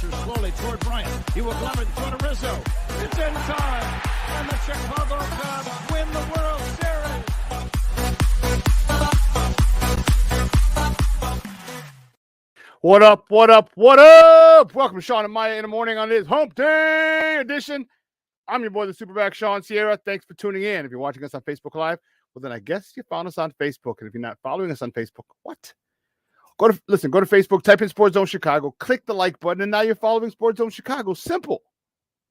bounces slowly toward Bryant. He will glove it toward Rizzo. It's in time, and the Chicago Cubs win the World Series. What up, what up, what up? Welcome to Shawn and Maya in the morning on this Hump Day edition. I'm your boy, the SuperBack, Shawn Sierra. Thanks for tuning in. If you're watching us on Facebook Live, well, then I guess you found us on Facebook. And if you're not following us on Facebook, what? Go to Facebook, type in Sports Zone Chicago, click the like button, and now you're following Sports Zone Chicago. Simple.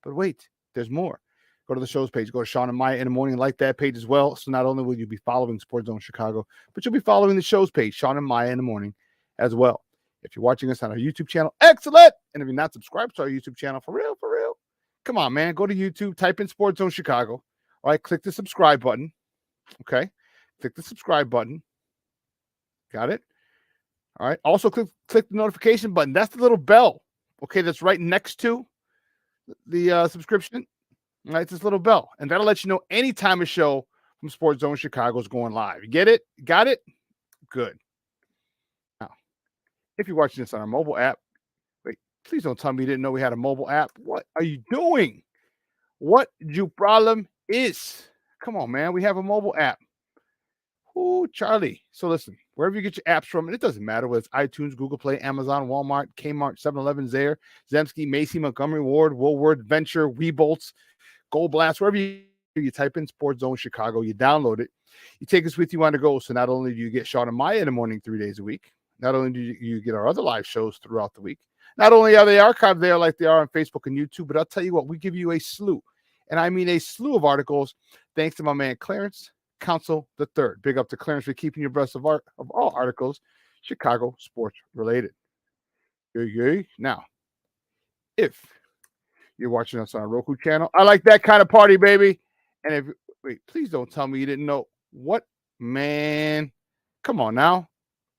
But wait, there's more. Go to the show's page. Go to Shawn and Maya in the morning, like that page as well. So not only will you be following Sports Zone Chicago, but you'll be following the show's page, Shawn and Maya in the morning as well. If you're watching us on our YouTube channel, excellent. And if you're not subscribed to our YouTube channel, for real, come on, man. Go to YouTube, type in Sports Zone Chicago. All right, click the subscribe button. Okay, click the subscribe button. Got it? All right. Also, click the notification button. That's the little bell. Okay, that's right next to the subscription. All right, it's this little bell, and that'll let you know anytime a show from Sports Zone Chicago is going live. You get it? Got it? Good. Now, if you're watching this on our mobile app, wait, please don't tell me you didn't know we had a mobile app. What are you doing? What your problem is? Come on, man. We have a mobile app. Ooh, Charlie. So listen, wherever you get your apps from, and it doesn't matter whether it's iTunes, Google Play, Amazon, Walmart, Kmart, 7-Eleven, Zayre, Zemsky, Macy, Montgomery Ward, Woolworth, Venture, Weebolts, Gold Blast, wherever you type in Sports Zone Chicago, you download it, you take us with you on the go. So not only do you get Shawn and Maya in the morning 3 days a week, not only do you get our other live shows throughout the week, not only are they archived there like they are on Facebook and YouTube, but I'll tell you what, we give you a slew, and I mean a slew of articles, thanks to my man Clarence Council III. Big up to Clarence for keeping you abreast of all articles Chicago sports related. Yay. Now, if you're watching us on a Roku channel, I like that kind of party, baby. And wait, please don't tell me you didn't know what, man. Come on now.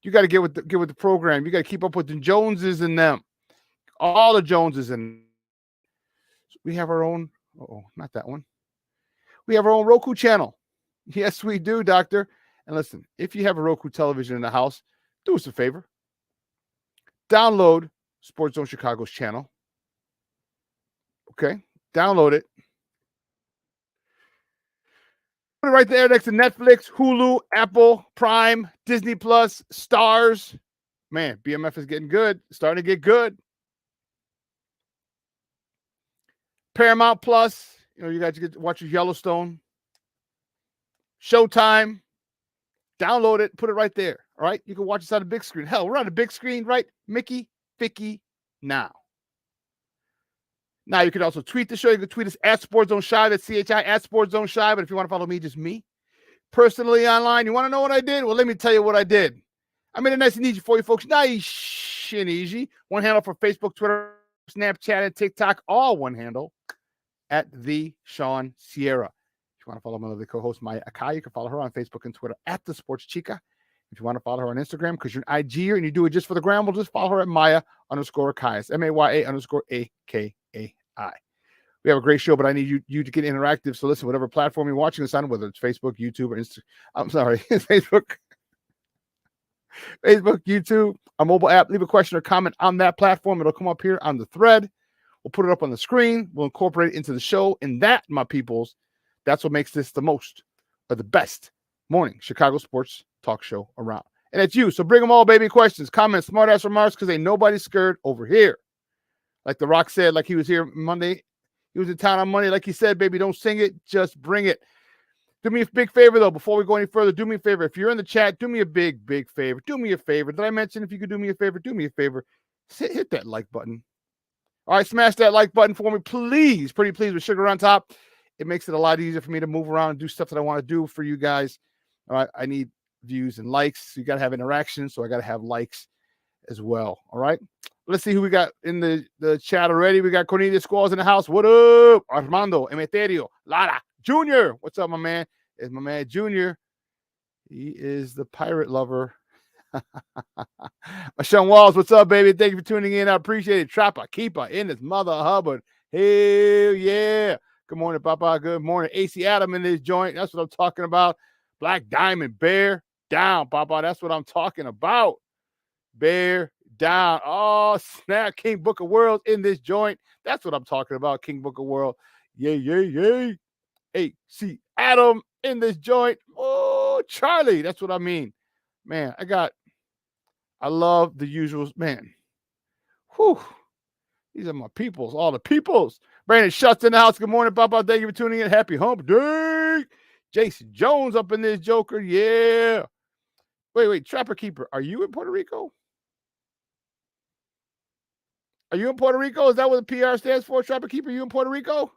You got to get with the program. You got to keep up with the Joneses and them. All the Joneses and we have our own. Not that one. We have our own Roku channel. Yes, we do, doctor. And listen, if you have a Roku television in the house, do us a favor. Download Sports Zone Chicago's channel. Okay? Download it. Put it right there next to Netflix, Hulu, Apple, Prime, Disney Plus, Stars. Man, BMF is getting good. Starting to get good. Paramount Plus. You guys get to watch your Yellowstone. Showtime, download it, put it right there. All right, you can watch us on the big screen. Hell, we're on the big screen, right? Mickey, Vicky, now. Now you can also tweet the show. You can tweet us at Sports Zone Shy. That's CHI at Sports Zone Shy. But if you want to follow me, just me personally online, you want to know what I did? Well, let me tell you what I did. I made it nice and easy for you folks. Nice and easy. One handle for Facebook, Twitter, Snapchat, and TikTok. All one handle at the Shawn Sierra. If you want to follow my lovely co-host, Maya Akai, you can follow her on Facebook and Twitter at the Sports Chica. If you want to follow her on Instagram, because you're an IGer and you do it just for the gram, we'll just follow her at Maya_Akai. MAYA_AKAI. We have a great show, but I need you to get interactive. So listen, whatever platform you're watching this on, whether it's Facebook, YouTube, or Instagram. I'm sorry, Facebook, YouTube, a mobile app. Leave a question or comment on that platform. It'll come up here on the thread. We'll put it up on the screen. We'll incorporate it into the show. And that, my peoples, that's what makes this the most or the best morning Chicago sports talk show around. And it's you. So bring them all, baby. Questions, comments, smart-ass remarks, because ain't nobody scared over here. Like The Rock said, like he was here Monday. He was in town on Monday. Like he said, baby, don't sing it. Just bring it. Do me a big favor, though, before we go any further. Do me a favor. If you're in the chat, do me a big favor. Do me a favor. Did I mention if you could do me a favor? Do me a favor. Hit that like button. All right, smash that like button for me, please. Pretty please, with sugar on top. It makes it a lot easier for me to move around and do stuff that I want to do for you guys. All right, I need views and likes. So you got to have interaction, so I got to have likes as well. All right, let's see who we got in the chat already. We got Cornelius Squalls in the house. What up? Armando Emeterio Lara Jr. What's up, my man? It's my man Junior. He is the pirate lover. Shawn Walls, what's up, baby? Thank you for tuning in. I appreciate it. Trapper, keeper in this mother Hubbard. Hell yeah. Good morning, Papa. Good morning. AC Adam in this joint. That's what I'm talking about. Black Diamond, bear down, Papa. That's what I'm talking about. Bear down. Oh, snap. King Booker World in this joint. That's what I'm talking about. King Booker World. Yay, yay, yay. AC Adam in this joint. Oh, Charlie. That's what I mean. Man, I love the usuals. Man. Whew. These are my peoples. All the peoples. Brandon Shuts in the house. Good morning, Papa. Thank you for tuning in. Happy hump day. Jason Jones up in this joker. Yeah. Wait. Trapper Keeper. Are you in Puerto Rico? Are you in Puerto Rico? Is that what the PR stands for? Trapper Keeper, you in Puerto Rico?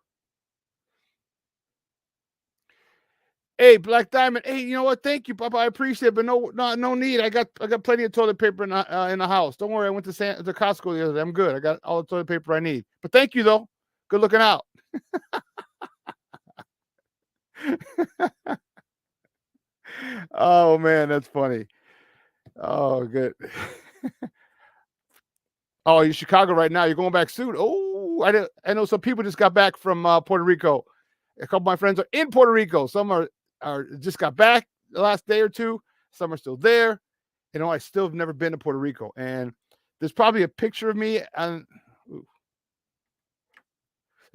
Hey, Black Diamond. Hey, you know what? Thank you, Papa. I appreciate it, but no need. I got plenty of toilet paper in the house. Don't worry. I went to Costco the other day. I'm good. I got all the toilet paper I need. But thank you though. Good looking out. Oh man, that's funny. Oh, good. Oh, you're Chicago right now. You're going back soon. Oh, I know some people just got back from Puerto Rico. A couple of my friends are in Puerto Rico. Some are just got back the last day or two. Some are still there. You know, I still have never been to Puerto Rico. And there's probably a picture of me. There's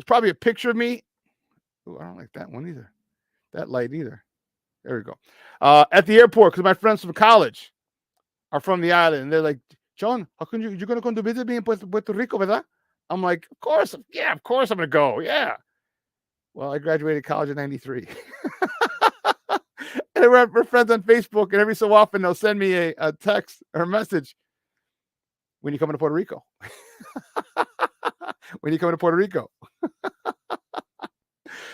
probably a picture of me. Ooh, I don't like that one either. That light either. There we go. At the airport, because my friends from college are from the island. And they're like, Shawn, how come you're going to come to visit me in Puerto Rico, ¿verdad? I'm like, of course. Yeah, of course I'm going to go. Yeah. Well, I graduated college in 93. And we're friends on Facebook, and every so often they'll send me a text or a message. When you coming to Puerto Rico? When you coming to Puerto Rico?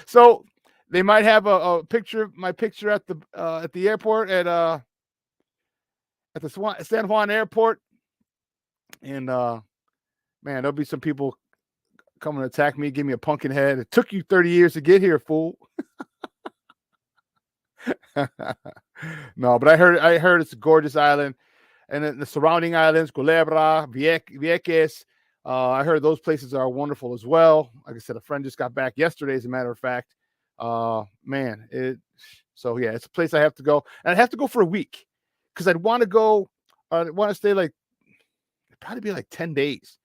So they might have a picture, my picture at the airport at the San Juan airport. And man, there'll be some people coming to attack me, give me a pumpkin head. It took you 30 years to get here, fool. No, but I heard it's a gorgeous island, and then the surrounding islands, Culebra, Vieques. I heard those places are wonderful as well. Like I said, a friend just got back yesterday, as a matter of fact. So yeah, it's a place I have to go, and I have to go for a week because I'd want to go. I want to stay like probably be like 10 days.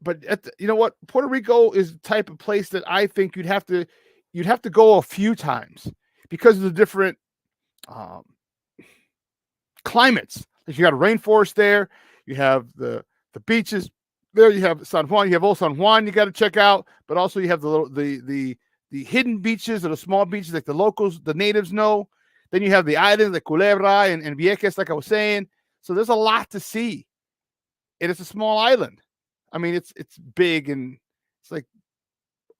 But you know what? Puerto Rico is the type of place that I think you'd have to go a few times because of the different climates. You got a rainforest there. You have the beaches there. You have San Juan. You have Old San Juan. You got to check out. But also you have the hidden beaches or the small beaches like the locals, the natives know. Then you have the islands like Culebra and Vieques, like I was saying. So there's a lot to see, and it's a small island. I mean, it's big, and it's like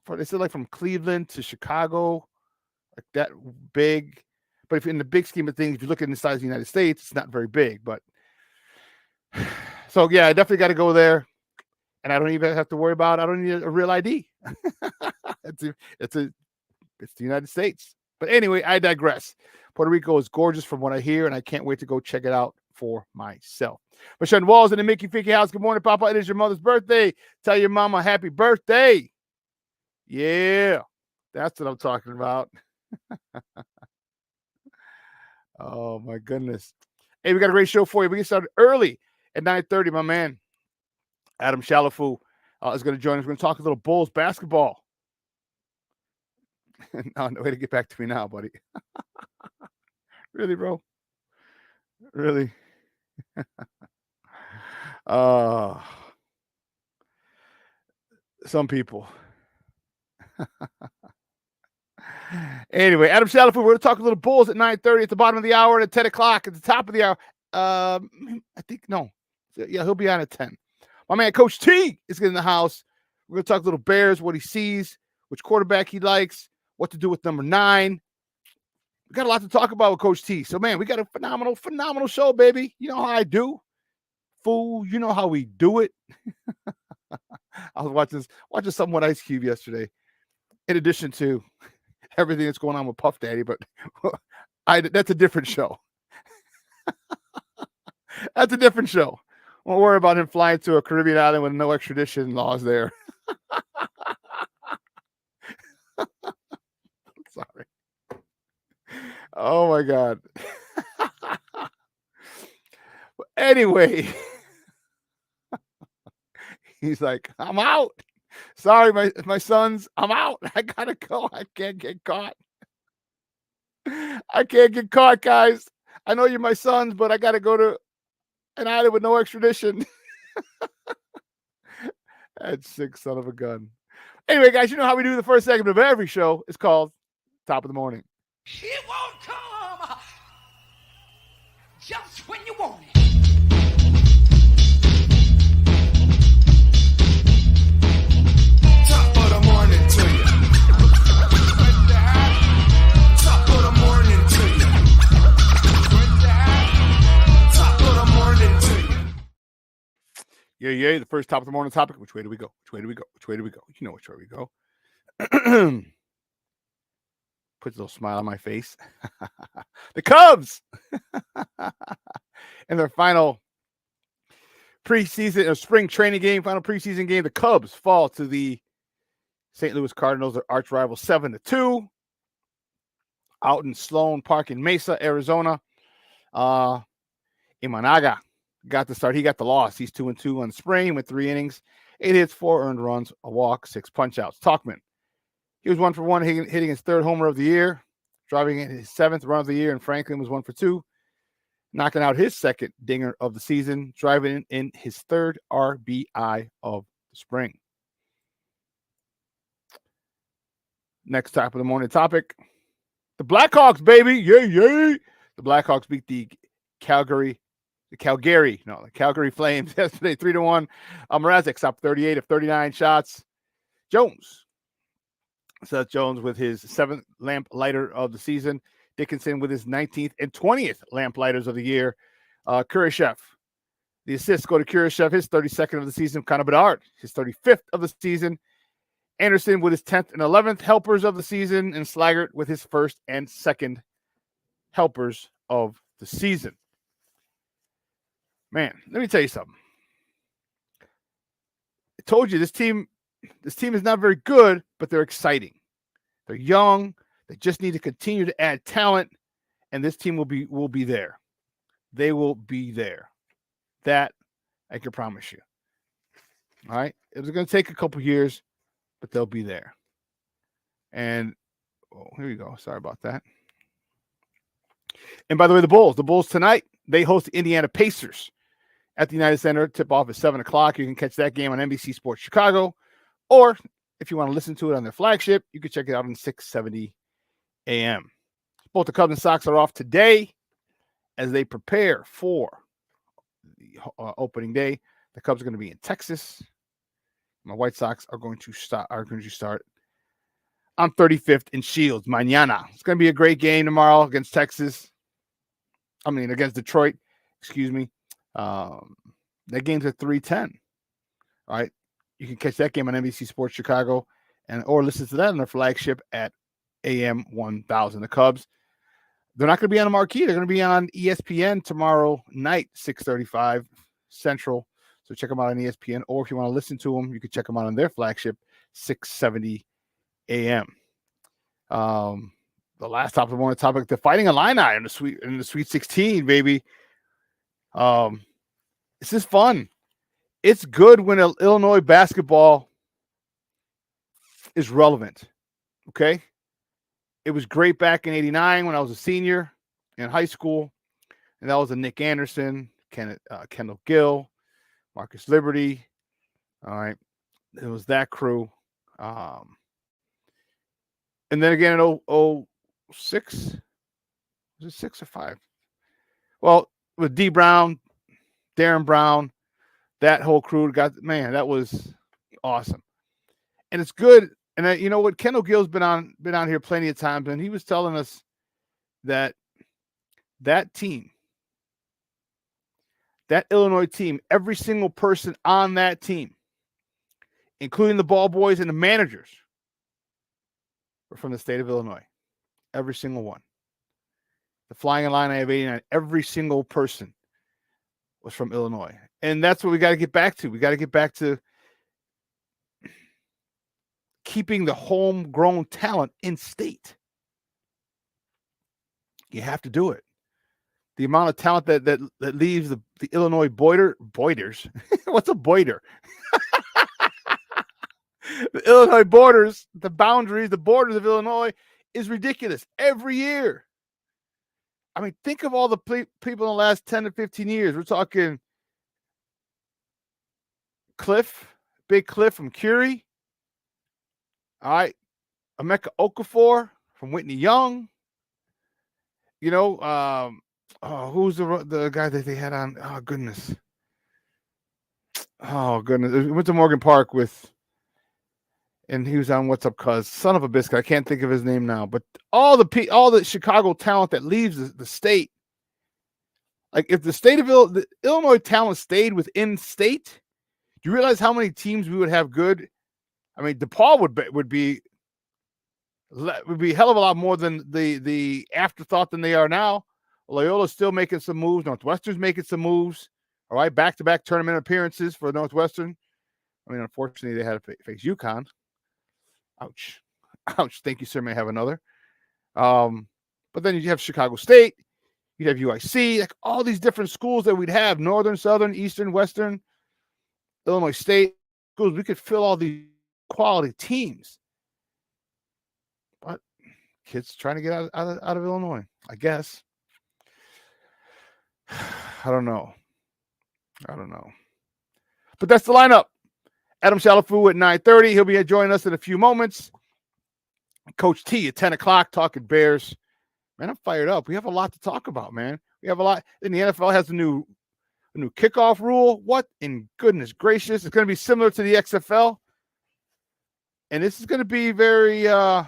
they said like from Cleveland to Chicago, like that big. But if in the big scheme of things, if you look at the size of the United States, it's not very big. But so yeah, I definitely got to go there, and I don't even have to worry about. I don't need a real ID. It's the United States. But anyway, I digress. Puerto Rico is gorgeous from what I hear, and I can't wait to go check it out for myself. But Shawn Walls in the Mickey Ficky house. Good morning, Papa. It is your mother's birthday. Tell your mama happy birthday. Yeah, that's what I'm talking about. Oh, my goodness. Hey, we got a great show for you. We get started early at 9:30. My man, Adam Shalafu, is going to join us. We're going to talk a little Bulls basketball. No way to get back to me now, buddy. Really, bro? Really? Some people. Anyway, Adam Shalafu, we're going to talk a little Bulls at 9:30 at the bottom of the hour, and at 10 o'clock at the top of the hour. I think, no. Yeah, he'll be on at 10. My man, Coach T, is in the house. We're going to talk a little Bears, what he sees, which quarterback he likes, what to do with number 9. We got a lot to talk about with Coach T. So, man, we got a phenomenal show, baby. You know how I do. Fool, you know how we do it. I was watching something with Ice Cube yesterday, in addition to everything that's going on with Puff Daddy, but that's a different show. That's a different show. Won't worry about him flying to a Caribbean island with no extradition laws there. Sorry. Oh my God. Anyway, he's like, I'm out. Sorry, my sons, I'm out. I gotta go. I can't get caught. I can't get caught, guys. I know you're my sons, but I gotta go to an island with no extradition. That sick son of a gun. Anyway, guys, you know how we do the first segment of every show. It's called Top of the Morning. It won't come just when you want it. Top of the morning to you. Top of the morning to you. Top of the morning to you. Yeah, the first top of the morning topic. Which way do we go? Which way do we go? Which way do we go? You know which way we go. Puts a little smile on my face. The Cubs in their final preseason or spring training game, final preseason game. The Cubs fall to the St. Louis Cardinals, their arch rival, 7-2, out in Sloan Park in Mesa, Arizona. Imanaga got the start. He got the loss. He's 2-2 on spring with 3 innings, 8 hits, 4 earned runs, a walk, 6 punch-outs. Talkman, he was 1 for 1, hitting his 3rd homer of the year, driving in his 7th run of the year, and Franklin was 1 for 2, knocking out his 2nd dinger of the season, driving in his 3rd RBI of the spring. Next top of the morning topic, the Blackhawks, baby, yay, yay! The Blackhawks beat the Calgary Flames yesterday, 3-1. Mrazek stopped 38 of 39 shots. Seth Jones with his 7th lamp lighter of the season. Dickinson with his 19th and 20th lamp lighters of the year. Kurashev, the assists go to Kurashev, his 32nd of the season. Connor Bedard, his 35th of the season. Anderson with his 10th and 11th helpers of the season. And Slaggert with his 1st and 2nd helpers of the season. Man, let me tell you something. I told you this team is not very good, but they're exciting. They're young. They just need to continue to add talent, and this team will be there. They will be there. That I can promise you. All right? It was going to take a couple years, but they'll be there. And here you go. Sorry about that. And by the way, the Bulls tonight, they host the Indiana Pacers at the United Center. Tip off at 7:00. You can catch that game on NBC Sports Chicago. Or if you want to listen to it on their flagship, you can check it out on 670 a.m. Both the Cubs and Sox are off today as they prepare for the opening day. The Cubs are going to be in Texas. My White Sox are going to start on 35th in Shields, mañana. It's going to be a great game tomorrow against Detroit. Excuse me. That game's at 3:10. All right. You can catch that game on NBC Sports Chicago or listen to that on their flagship at AM 1000. The Cubs, they're not going to be on the marquee. They're going to be on ESPN tomorrow night, 6:35 Central. So check them out on ESPN. Or if you want to listen to them, you can check them out on their flagship, 670 AM. The last top of the morning topic, the Fighting Illini in the Sweet 16, baby. This is fun. It's good when Illinois basketball is relevant, okay? It was great back in 89 when I was a senior in high school, and that was a Nick Anderson, Kendall Gill, Marcus Liberty. All right, it was that crew. And then again in 06, was it 6 or 5? Well, with D. Brown, Darren Brown, that whole crew that was awesome. And it's good. And you know what? Kendall Gill's been on here plenty of times, and he was telling us that team, that Illinois team, every single person on that team, including the ball boys and the managers, were from the state of Illinois. Every single one. The Flying Illini of 89, every single person was from Illinois. And that's what we got to get back to. We got to get back to keeping the homegrown talent in state. You have to do it. the amount of talent that leaves the Illinois Boiders. What's a Boider? The Illinois borders, the boundaries, the borders of Illinois is ridiculous every year. I mean, think of all the people in the last 10 to 15 years. We're talking Big Cliff from Curie. All right. Emeka Okafor from Whitney Young. You know, who's the guy that they had on? Oh, goodness. We went to Morgan Park and he was on What's Up Cuz. Son of a biscuit. I can't think of his name now. But all the Chicago talent that leaves the state. Like if the Illinois talent stayed within state, do you realize how many teams we would have good? I mean, DePaul would be a hell of a lot more than the afterthought than they are now. Loyola's still making some moves. Northwestern's making some moves. All right, back-to-back tournament appearances for Northwestern. I mean, unfortunately, they had to face UConn. Ouch. Thank you, sir. May I have another. But then you have Chicago State. You'd have UIC. Like all these different schools that we'd have, Northern, Southern, Eastern, Western, Illinois State schools. We could fill all these quality teams. But kids trying to get out of Illinois, I guess. I don't know. But that's the lineup. Adam Shalafu at 9:30. He'll be joining us in a few moments. Coach T at 10 o'clock talking Bears. Man, I'm fired up. We have a lot to talk about, man. We have a lot. And the NFL has a new kickoff rule. What in goodness gracious? It's going to be similar to the XFL. And this is going to be very now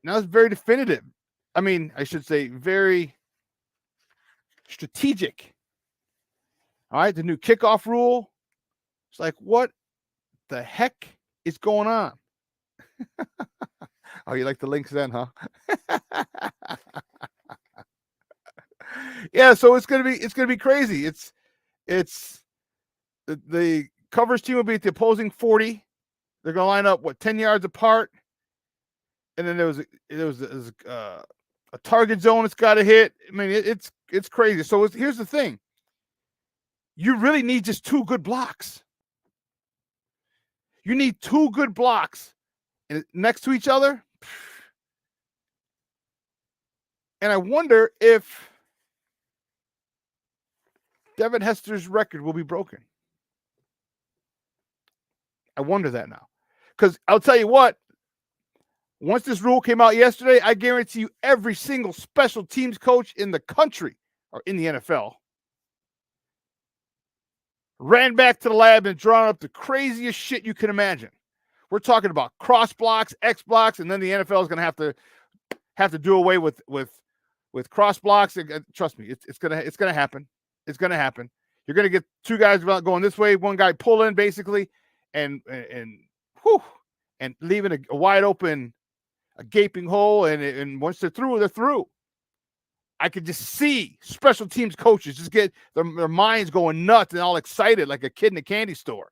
it's very definitive. I mean, I should say very strategic. All right, the new kickoff rule. It's like, what the heck is going on? Oh, you like the links then, huh? Yeah, so it's gonna be crazy. It's the coverage team will be at the opposing 40. They're gonna line up 10 yards apart, and then there was a target zone it's got to hit. I mean, it's crazy. So here's the thing: you really need just two good blocks. You need two good blocks next to each other. And I wonder if Devin Hester's record will be broken. I wonder that now. Because I'll tell you what, once this rule came out yesterday, I guarantee you every single special teams coach in the country or in the NFL ran back to the lab and drawn up the craziest shit you can imagine. We're talking about cross blocks, X blocks, and then the NFL is going to have to do away with cross blocks. Trust me, it's gonna happen. It's gonna happen. You're gonna get two guys going this way, one guy pulling basically, and leaving a wide open, a gaping hole, and once they're through, they're through. I could just see special teams coaches just get their minds going nuts and all excited like a kid in a candy store.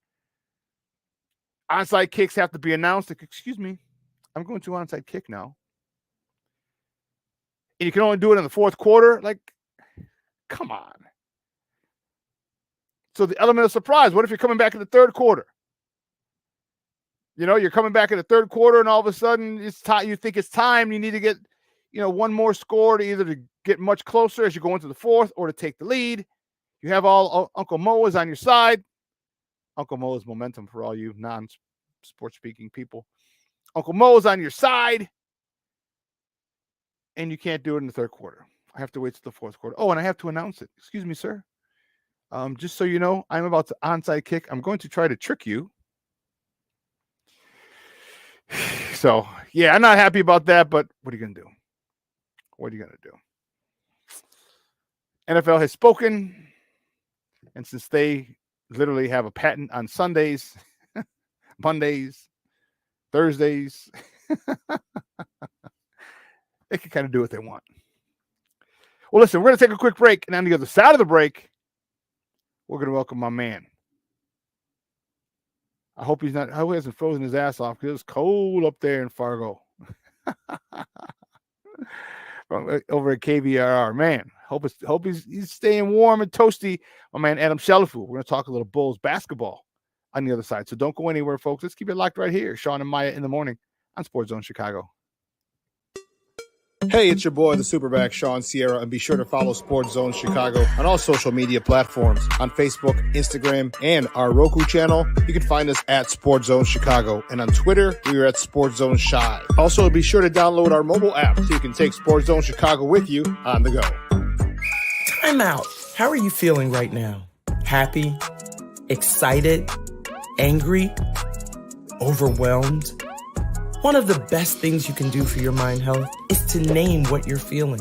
Onside kicks have to be announced. Like, excuse me, I'm going to onside kick now. And you can only do it in the fourth quarter. Like, come on. So the element of surprise, what if you're coming back in the third quarter? You know, you're coming back in the third quarter and all of a sudden it's time. You think it's time. You need to get, one more score to either to get much closer as you go into the fourth or to take the lead. You have all Uncle Moa's on your side. Uncle Moa's momentum for all you non-sports speaking people. Uncle Moa's on your side. And you can't do it in the third quarter. I have to wait till the fourth quarter. Oh, and I have to announce it. Excuse me, sir. Just so you know, I'm about to onside kick. I'm going to try to trick you. So, yeah, I'm not happy about that, but what are you going to do? What are you going to do? NFL has spoken, and since they literally have a patent on Sundays, Mondays, Thursdays, they can kind of do what they want. Well, listen, we're going to take a quick break, and on the other side of the break, we're going to welcome my man. I hope he hasn't frozen his ass off because it's cold up there in Fargo. over at KVRR. Man, hope he's staying warm and toasty. My man Adam Shalafu. We're going to talk a little Bulls basketball on the other side. So don't go anywhere, folks. Let's keep it locked right here. Shawn and Maya in the morning on Sports Zone Chicago. Hey, it's your boy, the Superback, Shawn Sierra, and be sure to follow Sports Zone Chicago on all social media platforms, on Facebook, Instagram, and our Roku channel. You can find us at Sports Zone Chicago, and on Twitter, we are at Sports Zone Shy. Also, be sure to download our mobile app so you can take Sports Zone Chicago with you on the go. Time out. How are you feeling right now? Happy? Excited? Angry? Overwhelmed? One of the best things you can do for your mind health is to name what you're feeling.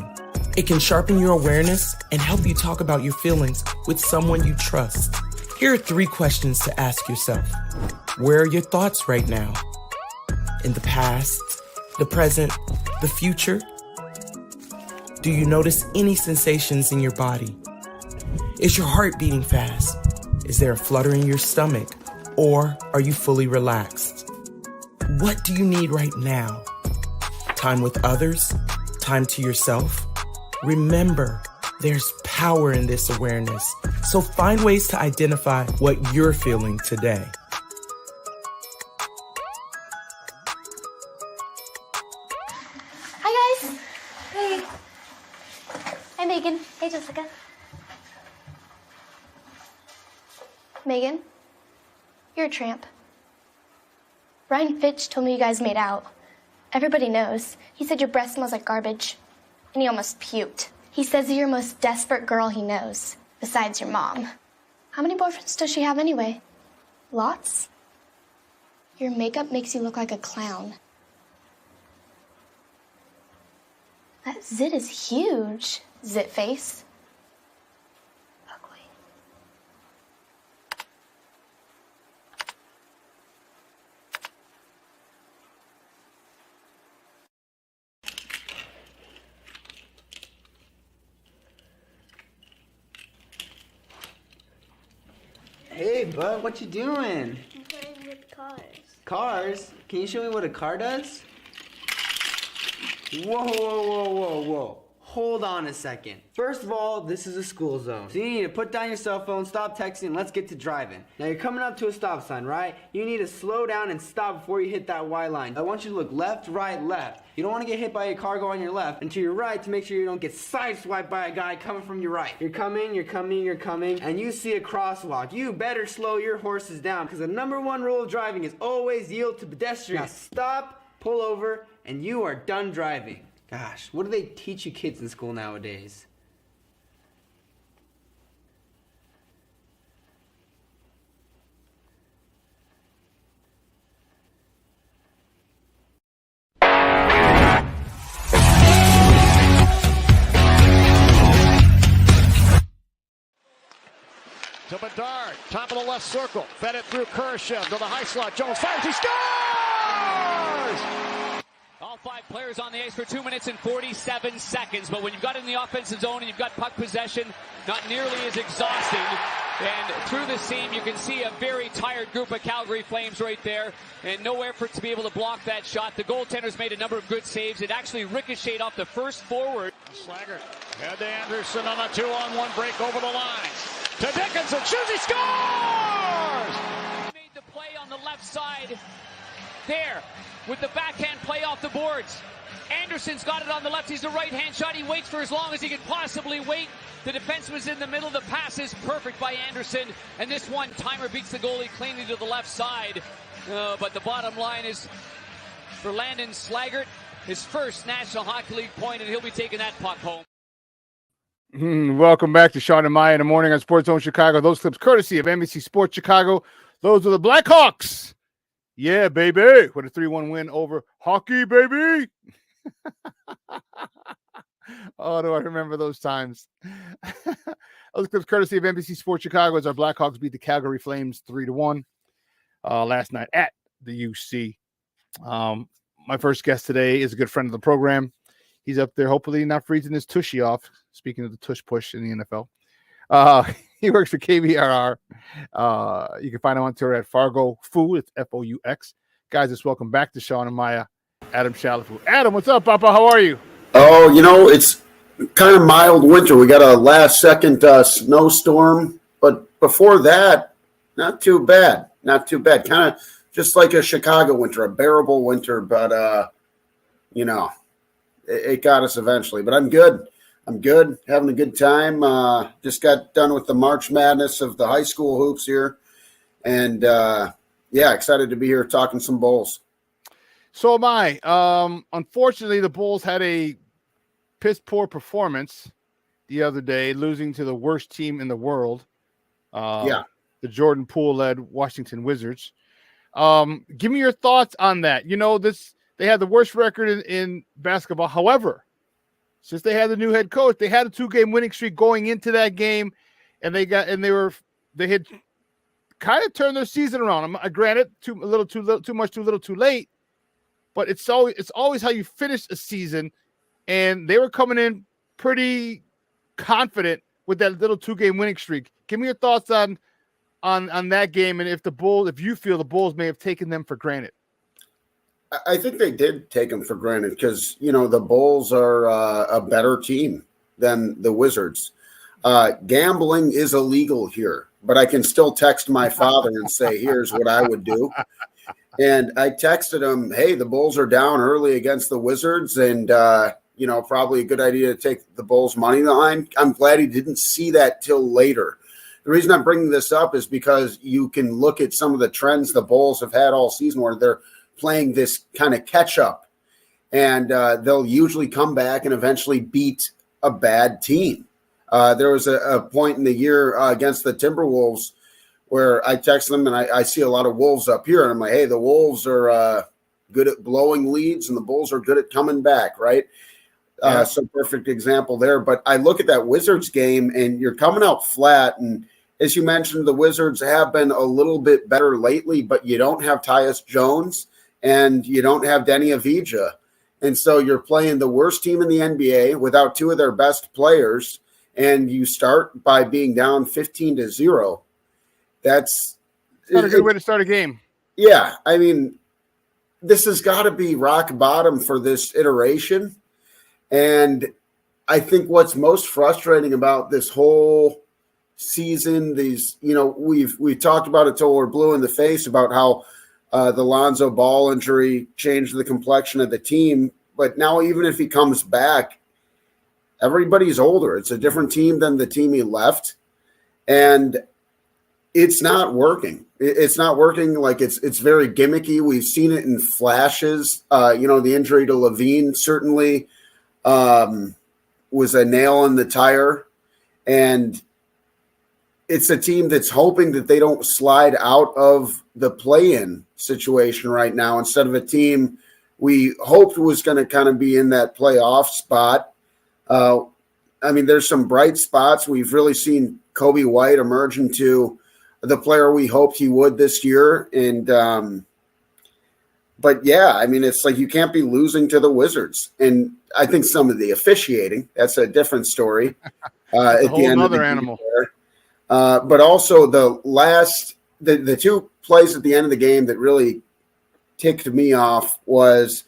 It can sharpen your awareness and help you talk about your feelings with someone you trust. Here are 3 questions to ask yourself. Where are your thoughts right now? In the past, the present, the future? Do you notice any sensations in your body? Is your heart beating fast? Is there a flutter in your stomach? Or are you fully relaxed? What do you need right now? Time with others? Time to yourself? Remember, there's power in this awareness. So find ways to identify what you're feeling today. Hi, guys. Hey. Hi, Megan. Hey, Jessica. Megan, you're a tramp. Ryan Fitch told me you guys made out. Everybody knows. He said your breath smells like garbage. And he almost puked. He says you're the most desperate girl he knows, besides your mom. How many boyfriends does she have anyway? Lots? Your makeup makes you look like a clown. That zit is huge, zit face. Ugly. Hey, bud, what you doing? I'm playing with cars. Cars? Can you show me what a car does? Whoa, whoa, whoa, whoa, whoa. Hold on a second. First of all, this is a school zone. So you need to put down your cell phone, stop texting, and let's get to driving. Now you're coming up to a stop sign, right? You need to slow down and stop before you hit that Y line. I want you to look left, right, left. You don't want to get hit by a car going on your left, and to your right to make sure you don't get sideswiped by a guy coming from your right. You're coming, and you see a crosswalk. You better slow your horses down, because the #1 rule of driving is always yield to pedestrians. Now stop, pull over, and you are done driving. Gosh, what do they teach you kids in school nowadays? To Bedard, top of the left circle, fed it through Kershaw to the high slot. Jones fires, he scores! All 5 players on the ice for 2 minutes and 47 seconds. But when you've got it in the offensive zone and you've got puck possession, not nearly as exhausting. And through the seam, you can see a very tired group of Calgary Flames right there. And no effort to be able to block that shot. The goaltenders made a number of good saves. It actually ricocheted off the first forward. Slaggert head to Anderson on a 2-on-1 break over the line. To Dickinson, shoots, he scores! Made the play on the left side there with the backhand play off the boards. Anderson's got it on the left. He's a right-hand shot. He waits for as long as he can possibly wait. The defenseman's in the middle. The pass is perfect by Anderson. And this one-timer beats the goalie cleanly to the left side. But the bottom line is for Landon Slaggert, his first National Hockey League point, and he'll be taking that puck home. Welcome back to Shawn and Maya in the morning on Sports Zone Chicago. Those clips courtesy of NBC Sports Chicago. Those are the Blackhawks. Yeah, baby. With a 3-1 win over hockey, baby. Oh, do I remember those times? Those clips courtesy of NBC Sports Chicago as our Blackhawks beat the Calgary Flames 3-1 last night at the UC. My first guest today is a good friend of the program. He's up there, hopefully not freezing his tushy off. Speaking of the tush push in the NFL. He works for KVRR. You can find him on Twitter at Fargo Foo. It's F-O-U-X. Guys, let's welcome back to Shawn and Maya, Adam Shalafu. Adam, what's up, Papa? How are you? Oh, it's kind of mild winter. We got a last second snowstorm, but before that, not too bad. Not too bad. Kind of just like a Chicago winter, a bearable winter, but it got us eventually. But I'm good. I'm good, having a good time. Just got done with the March Madness of the high school hoops here. And, excited to be here talking some Bulls. So am I. Unfortunately, the Bulls had a piss-poor performance the other day, losing to the worst team in the world, the Jordan Poole-led Washington Wizards. Give me your thoughts on that. They had the worst record in basketball. However, since they had the new head coach, they had a 2-game winning streak going into that game, and they had kind of turned their season around. Granted, too much, too little, too late. But it's always how you finish a season, and they were coming in pretty confident with that little 2-game winning streak. Give me your thoughts on that game, and if you feel the Bulls may have taken them for granted. I think they did take them for granted because, the Bulls are a better team than the Wizards. Gambling is illegal here, but I can still text my father and say, here's what I would do. And I texted him, hey, the Bulls are down early against the Wizards, and, probably a good idea to take the Bulls money line. I'm glad he didn't see that till later. The reason I'm bringing this up is because you can look at some of the trends the Bulls have had all season where they're playing this kind of catch-up, and they'll usually come back and eventually beat a bad team. There was a point in the year against the Timberwolves where I text them, and I see a lot of Wolves up here, and I'm like, hey, the Wolves are good at blowing leads, and the Bulls are good at coming back, right? So perfect example there. But I look at that Wizards game, and you're coming out flat, and as you mentioned, the Wizards have been a little bit better lately, but you don't have Tyus Jones, and you don't have Denny Avdija. And so you're playing the worst team in the NBA without two of their best players, and you start by being down 15-0. That's not a good way to start a game. Yeah, I mean, this has got to be rock bottom for this iteration. And I think what's most frustrating about this whole season, we've talked about it till we're blue in the face about how the Lonzo Ball injury changed the complexion of the team. But now even if he comes back, everybody's older. It's a different team than the team he left. And it's not working. It's not working. Like it's very gimmicky. We've seen it in flashes. The injury to Levine certainly was a nail in the tire. And it's a team that's hoping that they don't slide out of the play-in situation right now instead of a team we hoped was going to kind of be in that playoff spot. There's some bright spots. We've really seen Kobe White emerge into the player we hoped he would this year. And, it's like you can't be losing to the Wizards. And I think some of the officiating, that's a different story. At the end of the animal. But also the two plays at the end of the game that really ticked me off was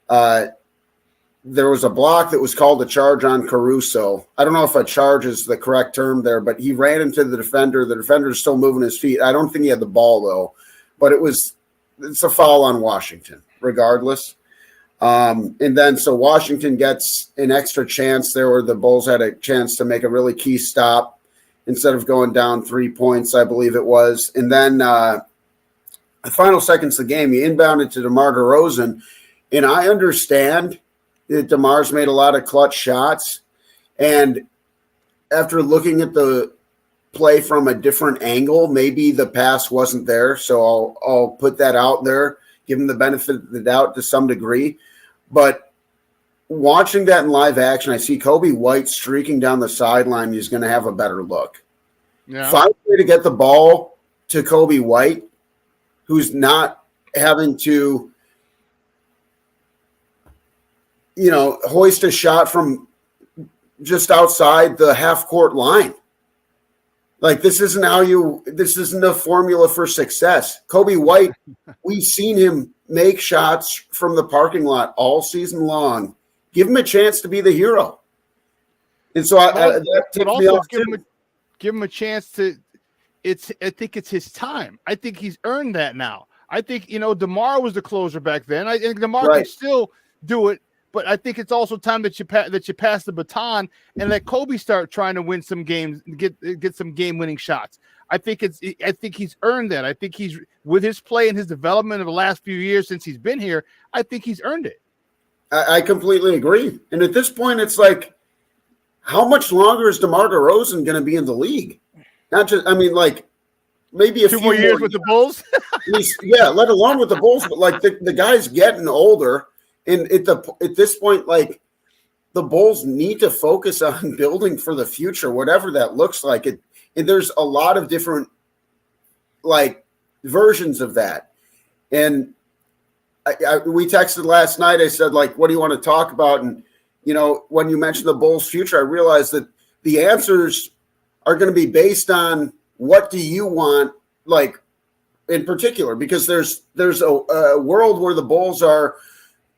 there was a block that was called a charge on Caruso. I don't know if a charge is the correct term there, but he ran into the defender. The defender is still moving his feet. I don't think he had the ball, though. But it's a foul on Washington, regardless. And then so Washington gets an extra chance there where the Bulls had a chance to make a really key stop instead of going down 3 points, I believe it was. And then the final seconds of the game, he inbounded to DeMar DeRozan. And I understand that DeMar's made a lot of clutch shots. And after looking at the play from a different angle, maybe the pass wasn't there. So I'll put that out there, give him the benefit of the doubt to some degree. But watching that in live action, I see Kobe White streaking down the sideline. He's going to have a better look. Yeah. Find a way to get the ball to Kobe White, who's not having to, hoist a shot from just outside the half-court line. Like, this isn't a formula for success. Kobe White, we've seen him make shots from the parking lot all season long, Give him a chance to be the hero. And so that takes me off give him a chance to. I think it's his time. I think he's earned that now. I think DeMar was the closer back then. I think DeMar can still do it, but I think it's also time that you pass the baton and let Kobe start trying to win some games, get some game-winning shots. I think he's earned that. I think he's, with his play and his development of the last few years since he's been here, I think he's earned it. I completely agree. And at this point, it's like, how much longer is DeMar DeRozan going to be in the league? Not just, maybe a few more years with the Bulls. Let alone with the Bulls. But the guy's getting older, and at this point, the Bulls need to focus on building for the future, whatever that looks like. And there's a lot of different versions of that. And we texted last night. I said, what do you want to talk about? And when you mentioned the Bulls' future, I realized that the answers are going to be based on what do you want, in particular, because there's a world where the Bulls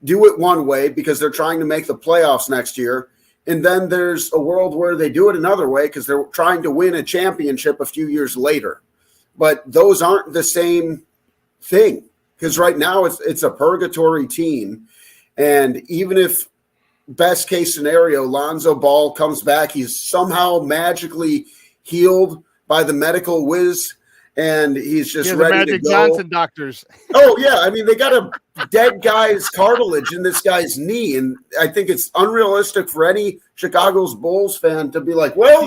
do it one way because they're trying to make the playoffs next year. And then there's a world where they do it another way because they're trying to win a championship a few years later. But those aren't the same thing, because right now it's a purgatory team. And even if best case scenario, Lonzo Ball comes back, he's somehow magically healed by the medical whiz, and he's just ready to go. Johnson doctors. Oh yeah, they got a dead guy's cartilage in this guy's knee, and I think it's unrealistic for any Chicago's Bulls fan to be like, well,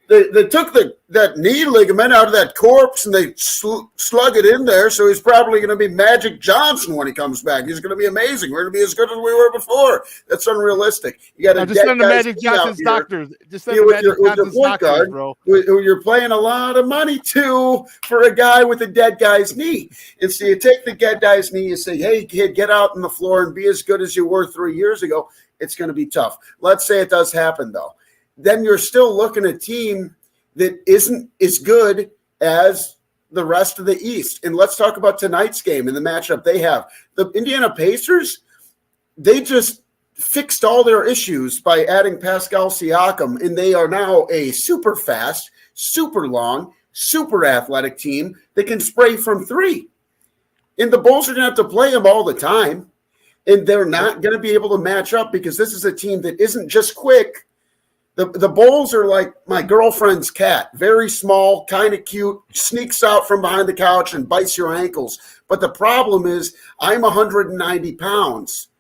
they took that knee ligament out of that corpse and they slug it in there, so he's probably going to be Magic Johnson when he comes back. He's going to be amazing. We're going to be as good as we were before. That's unrealistic. You got to just send the Magic Johnson's doctors. Just send the Magic Johnson's doctors, bro. Who you're playing a lot of money to for a guy with a dead guy's knee. And so you take the dead guy's knee, you say, hey, kid, get out on the floor and be as good as you were 3 years ago. It's going to be tough. Let's say it does happen, though. Then you're still looking at a team that isn't as good as the rest of the East. And let's talk about tonight's game and the matchup they have. The Indiana Pacers, they just fixed all their issues by adding Pascal Siakam, and they are now a super fast, super long, super athletic team that can spray from three. And the Bulls are going to have to play them all the time, and they're not going to be able to match up because this is a team that isn't just quick. The Bulls are like my girlfriend's cat, very small, kind of cute, sneaks out from behind the couch and bites your ankles. But the problem is I'm 190 pounds,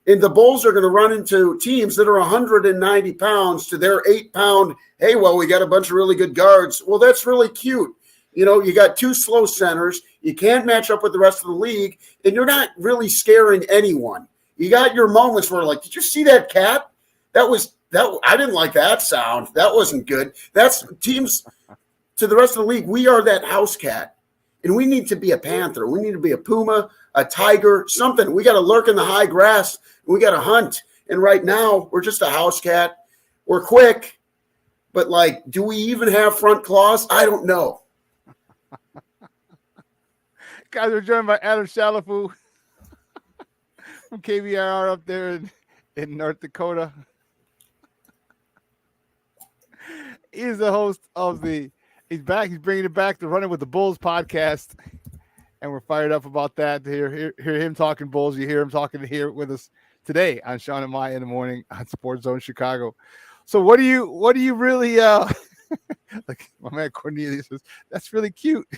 and the Bulls are going to run into teams that are 190 pounds to their 8-pound, hey, well, we got a bunch of really good guards. Well, that's really cute. You got two slow centers. You can't match up with the rest of the league, and you're not really scaring anyone. You got your moments where did you see that cat? I didn't like that sound. That wasn't good. That's teams to the rest of the league. We are that house cat, and we need to be a panther. We need to be a puma, a tiger, something. We got to lurk in the high grass. We got to hunt. And right now, we're just a house cat. We're quick, but do we even have front claws? I don't know. Guys, we're joined by Adam Shalafu from KBRR up there in North Dakota. He's the host of he's back. He's bringing it back to Running with the Bulls podcast. And we're fired up about that to hear him talking Bulls. You hear him talking here with us today on Shawn and Maya in the morning on Sports Zone Chicago. So what do you really, like my man Cornelius says, that's really cute.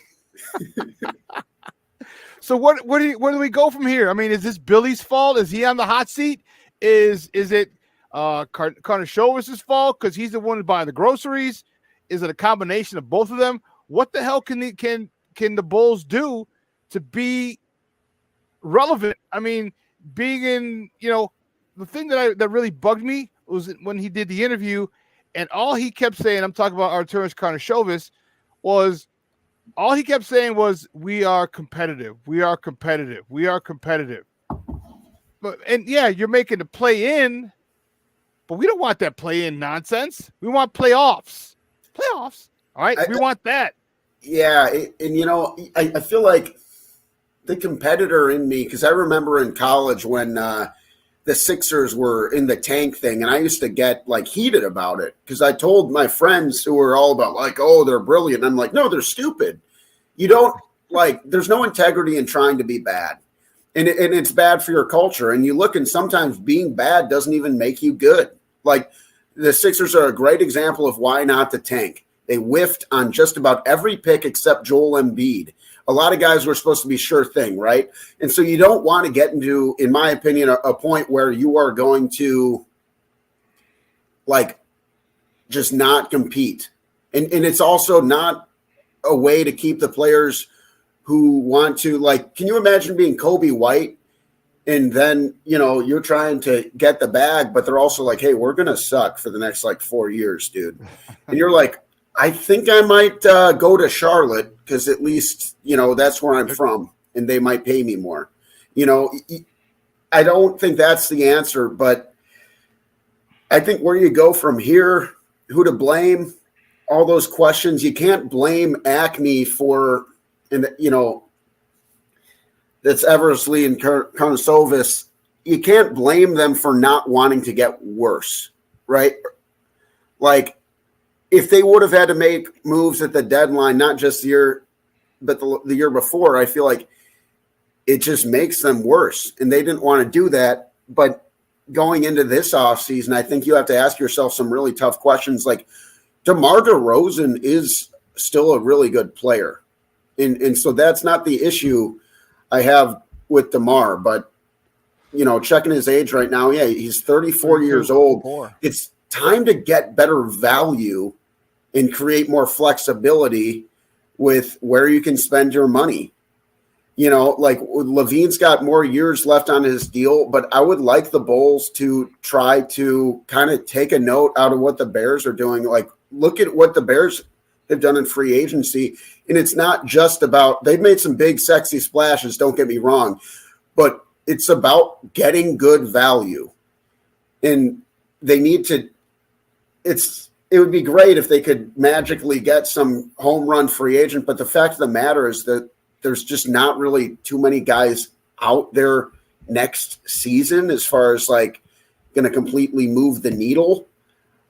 So where do we go from here? Is this Billy's fault? Is he on the hot seat? Is it Karnisovas' fault because he's the one who's buying the groceries? Is it a combination of both of them? What the hell can the Bulls do to be relevant? Being in, the thing that really bugged me was when he did the interview, and all he kept saying, I'm talking about Arturas Karnisovas, all he kept saying was, we are competitive. We are competitive. We are competitive. And yeah, you're making the play in, but we don't want that play-in nonsense. We want playoffs. Playoffs. All right? We want that. Yeah, and, I feel like the competitor in me, because I remember in college when the the Sixers were in the tank thing, and I used to get like heated about it because I told my friends who were all about like, oh, they're brilliant. I'm like, no, they're stupid. You don't like, there's no integrity in trying to be bad. And it's bad for your culture. And you look, and sometimes being bad doesn't even make you good. Like the Sixers are a great example of why not the tank. They whiffed on just about every pick except Joel Embiid. A lot of guys were supposed to be sure thing, right? And so you don't want to get into, in my opinion, a point where you are going to like just not compete. And it's also not a way to keep the players who want to, like, can you imagine being Kobe White and then, you know, you're trying to get the bag, but they're also like, hey, we're going to suck for the next like 4 years, dude. And you're like, I think I might go to Charlotte because at least, you know, that's where I'm from and they might pay me more. You know, I don't think that's the answer, but I think where you go from here, who to blame, all those questions, you can't blame Acme for, and you know, that's Eversley and Karnasovis. You can't blame them for not wanting to get worse, right? Like, if they would have had to make moves at the deadline, not just the year, but the year before, I feel like it just makes them worse. And they didn't want to do that. But going into this offseason, I think you have to ask yourself some really tough questions. Like, DeMar DeRozan is still a really good player. And so that's not the issue I have with DeMar. But, you know, checking his age right now, yeah, he's 34 years old. It's time to get better value and create more flexibility with where you can spend your money. You know, like Levine's got more years left on his deal, but I would like the Bulls to try to kind of take a note out of what the Bears are doing. Like, look at what the Bears have done in free agency. And it's not just about, they've made some big, sexy splashes, don't get me wrong, but it's about getting good value. And they need to, it would be great if they could magically get some home run free agent. But the fact of the matter is that there's just not really too many guys out there next season as far as like going to completely move the needle.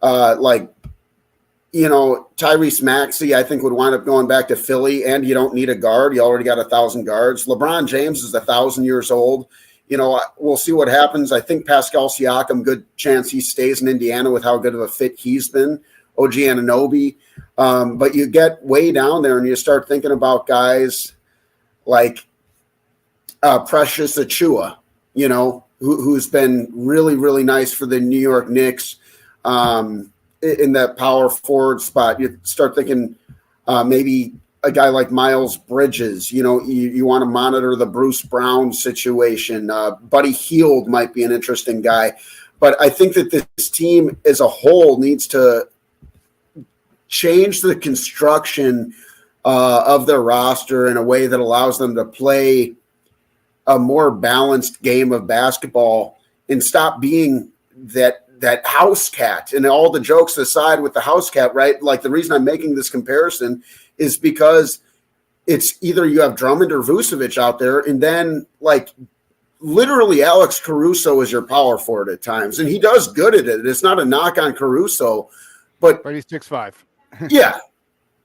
Like, you know, Tyrese Maxey, I think, would wind up going back to Philly, and you don't need a guard. You already got 1,000 guards. LeBron James is 1,000 years old. You know, we'll see what happens. I think Pascal Siakam, good chance he stays in Indiana with how good of a fit he's been. OG Anunoby. But you get way down there and you start thinking about guys like Precious Achua, you know, who's been really, really nice for the New York Knicks. In that power forward spot, you start thinking maybe a guy like Miles Bridges. You know, you want to monitor the Bruce Brown situation. Buddy Hield might be an interesting guy. But I think that this team as a whole needs to change the construction of their roster in a way that allows them to play a more balanced game of basketball and stop being that house cat. And all the jokes aside with the house cat, right? Like, the reason I'm making this comparison is because it's either you have Drummond or Vucevic out there, and then like literally Alex Caruso is your power forward at times, and he does good at it. It's not a knock on Caruso, but he's 6'5". Yeah,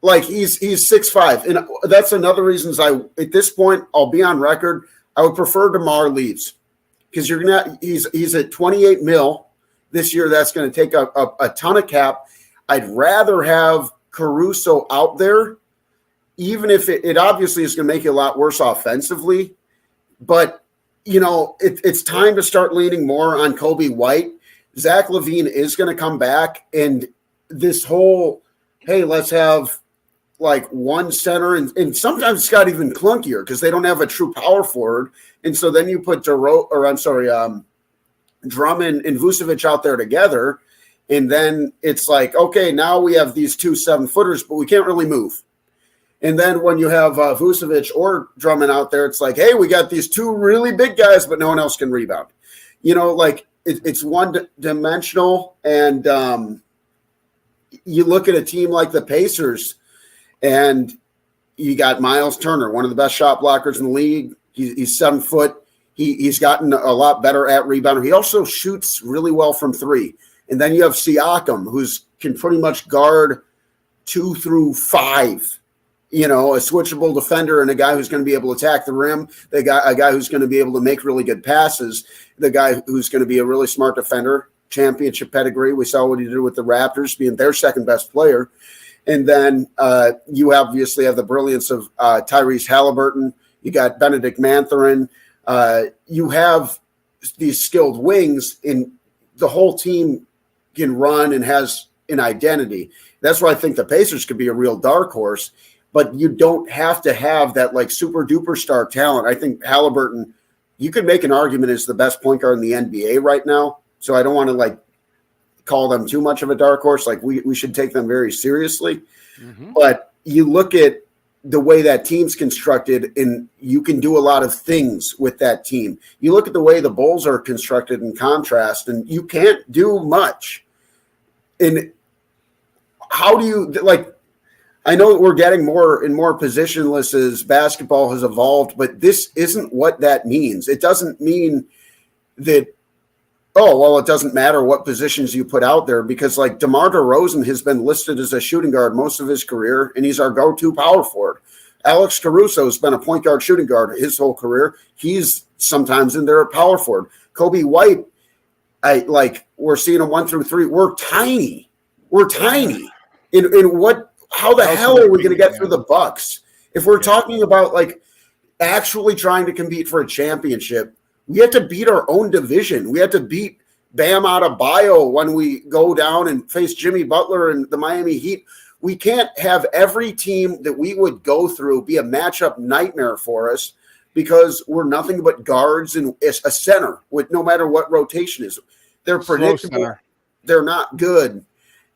like he's 6'5", and that's another reason at this point, I'll be on record, I would prefer DeMar leaves because he's at 28 mil. This year, that's going to take a ton of cap. I'd rather have Caruso out there, even if it obviously is going to make you a lot worse offensively. But, you know, it's time to start leaning more on Kobe White. Zach LaVine is going to come back. And this whole, hey, let's have like one center. And sometimes it's got even clunkier because they don't have a true power forward. And so then you put Drummond and Vucevic out there together, and then it's like, okay, now we have these 2 7-footers, but we can't really move. And then when you have Vucevic or Drummond out there, it's like, hey, we got these 2 really big guys, but no one else can rebound. You know, like it's one-dimensional, and you look at a team like the Pacers, and you got Miles Turner, one of the best shot blockers in the league. He's 7 foot. He's gotten a lot better at rebounding. He also shoots really well from three. And then you have Siakam, who's can pretty much guard 2 through 5. A switchable defender and a guy who's going to be able to attack the rim, a guy who's going to be able to make really good passes, the guy who's going to be a really smart defender, championship pedigree. We saw what he did with the Raptors, being their second best player. And then you obviously have the brilliance of Tyrese Halliburton. You got Benedict Mathurin. You have these skilled wings, and the whole team can run and has an identity. That's why I think the Pacers could be a real dark horse. But you don't have to have that like super duper star talent. I think Halliburton, you could make an argument is the best point guard in the NBA right now. So I don't want to like call them too much of a dark horse. Like we should take them very seriously. Mm-hmm. But you look at the way that team's constructed, and you can do a lot of things with that team. You look at the way the Bulls are constructed in contrast, and you can't do much. And how do you like? I know that we're getting more and more positionless as basketball has evolved, but this isn't what that means. It doesn't mean that, it doesn't matter what positions you put out there, because like DeMar DeRozan has been listed as a shooting guard most of his career, and he's our go-to power forward. Alex Caruso has been a point guard shooting guard his whole career. He's sometimes in there at power forward. Kobe White, we're seeing him 1 through 3. We're tiny. In what? How the hell are we going to get through the Bucks? If we're talking about like actually trying to compete for a championship, we have to beat our own division. We have to beat Bam Adebayo when we go down and face Jimmy Butler and the Miami Heat. We can't have every team that we would go through be a matchup nightmare for us, because we're nothing but guards and a center with no matter what rotation is. They're predictable. They're not good.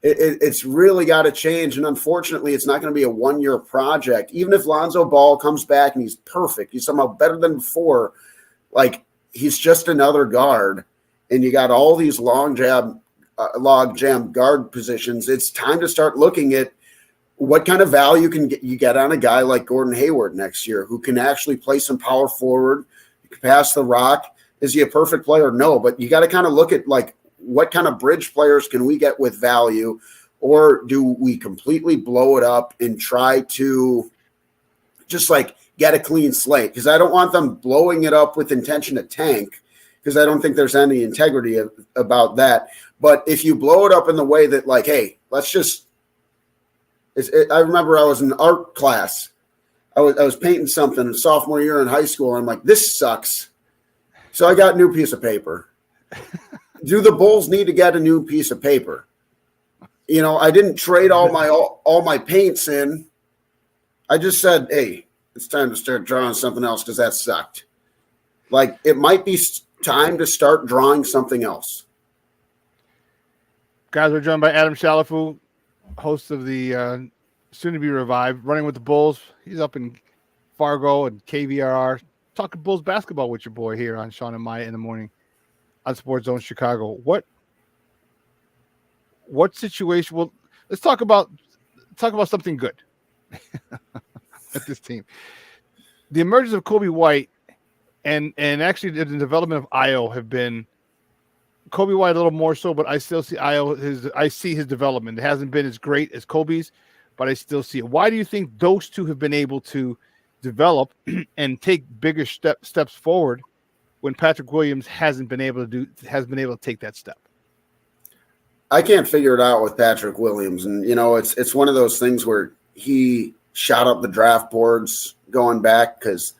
It's really got to change, and unfortunately, it's not going to be a one-year project. Even if Lonzo Ball comes back and he's perfect, he's somehow better than before, like he's just another guard, and you got all these log jam guard positions. It's time to start looking at what kind of value you get on a guy like Gordon Hayward next year, who can actually play some power forward, pass the rock. Is he a perfect player? No, but you got to kind of look at like, what kind of bridge players can we get with value, or do we completely blow it up and try to just like get a clean slate? Because I don't want them blowing it up with intention to tank, because I don't think there's any integrity about that. But if you blow it up in the way that like, hey, let's just I remember I was in art class. I was painting something in sophomore year in high school. And I'm like, this sucks. So I got a new piece of paper. Do the Bulls need to get a new piece of paper? I didn't trade all my paints in. I just said, hey, it's time to start drawing something else, because that sucked. Like, it might be time to start drawing something else. Guys, we're joined by Adam Shalafu, host of the soon-to-be revived Running with the Bulls. He's up in Fargo and KVRR, talking Bulls basketball with your boy here on Shawn and Maya in the morning on Sports Zone Chicago. What situation? Well, let's talk about something good at this team. The emergence of Kobe White and actually the development of Io have been Kobe White a little more so, but I still see I see his development. It hasn't been as great as Kobe's, but I still see it. Why do you think those two have been able to develop and take bigger steps forward when Patrick Williams hasn't been able to take that step? I can't figure it out with Patrick Williams. And, it's one of those things where he shot up the draft boards going back, because,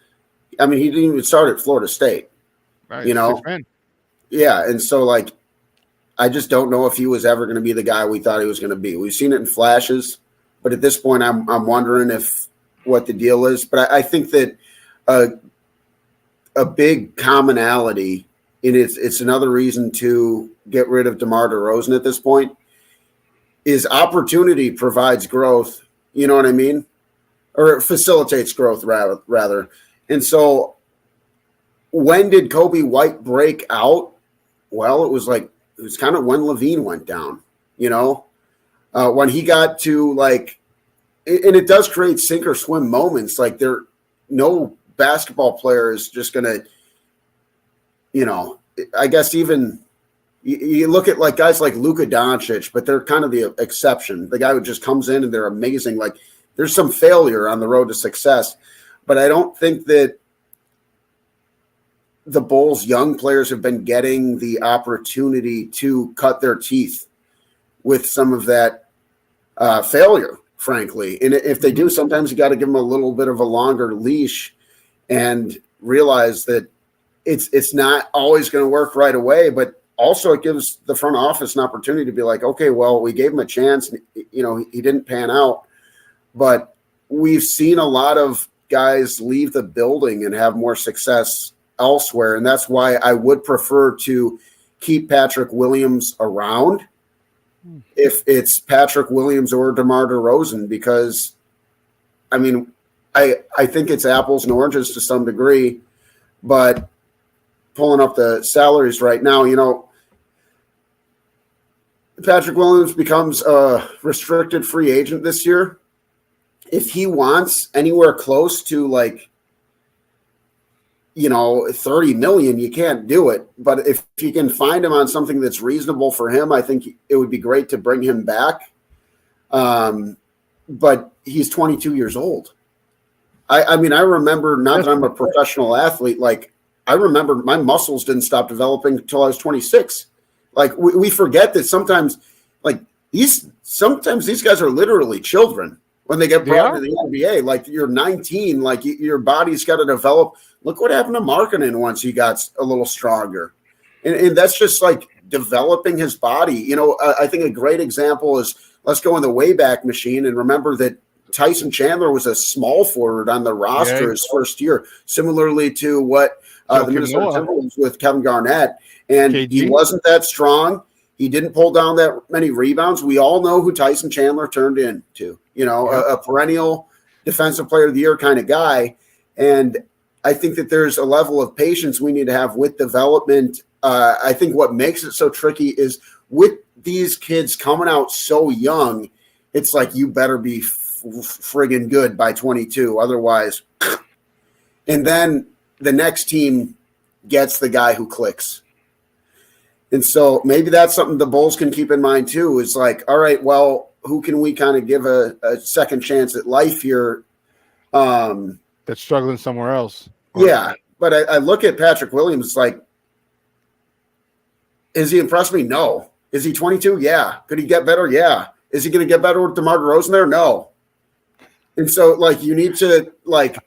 he didn't even start at Florida State. Right. Yeah. And so, like, I just don't know if he was ever going to be the guy we thought he was going to be. We've seen it in flashes, but at this point, I'm wondering what the deal is. But I think that a big commonality, and it's another reason to get rid of DeMar DeRozan at this point, is opportunity provides growth. You know what I mean? Or it facilitates growth rather. And so when did Kobe White break out? Well, it was kind of when Levine went down, when he got to like, and it does create sink or swim moments. Like no basketball player is just going to you know, I guess even you look at like guys like Luka Doncic, but they're kind of the exception. The guy who just comes in and they're amazing. Like there's some failure on the road to success, but I don't think that the Bulls' young players have been getting the opportunity to cut their teeth with some of that failure, frankly. And if they do, sometimes you got to give them a little bit of a longer leash and realize that it's not always going to work right away, but also it gives the front office an opportunity to be like, okay, well, we gave him a chance. You know, he didn't pan out, but we've seen a lot of guys leave the building and have more success elsewhere. And that's why I would prefer to keep Patrick Williams around if it's Patrick Williams or DeMar DeRozan, because I mean, I think it's apples and oranges to some degree, but pulling up the salaries right now, you know, Patrick Williams becomes a restricted free agent this year. If he wants anywhere close to like, you know, 30 million, you can't do it. But if you can find him on something that's reasonable for him, I think it would be great to bring him back. But he's 22 years old. I mean, I remember, not that I'm a professional athlete, like I remember my muscles didn't stop developing until I was 26. Like we forget that sometimes, like sometimes these guys are literally children when they get brought to the NBA. Like you're 19, like your body's got to develop. Look what happened to Markkanen once he got a little stronger. And that's just like developing his body. You know, I think a great example is, let's go in the Wayback Machine and remember that Tyson Chandler was a small forward on the roster his first year, similarly to what the Minnesota Timberwolves with Kevin Garnett. And he wasn't that strong. He didn't pull down that many rebounds. We all know who Tyson Chandler turned into, you know, a perennial defensive player of the year kind of guy. And I think that there's a level of patience we need to have with development. I think what makes it so tricky is with these kids coming out so young, it's like you better be friggin' good by 22. Otherwise, and then the next team gets the guy who clicks. And so maybe that's something the Bulls can keep in mind too, is like, all right, well, who can we kind of give a second chance at life here? That's struggling somewhere else. Yeah. But I look at Patrick Williams, like, is he impressed me? No. Is he 22? Yeah. Could he get better? Yeah. Is he going to get better with DeMar DeRozan there? No. And so, like, you need to, like,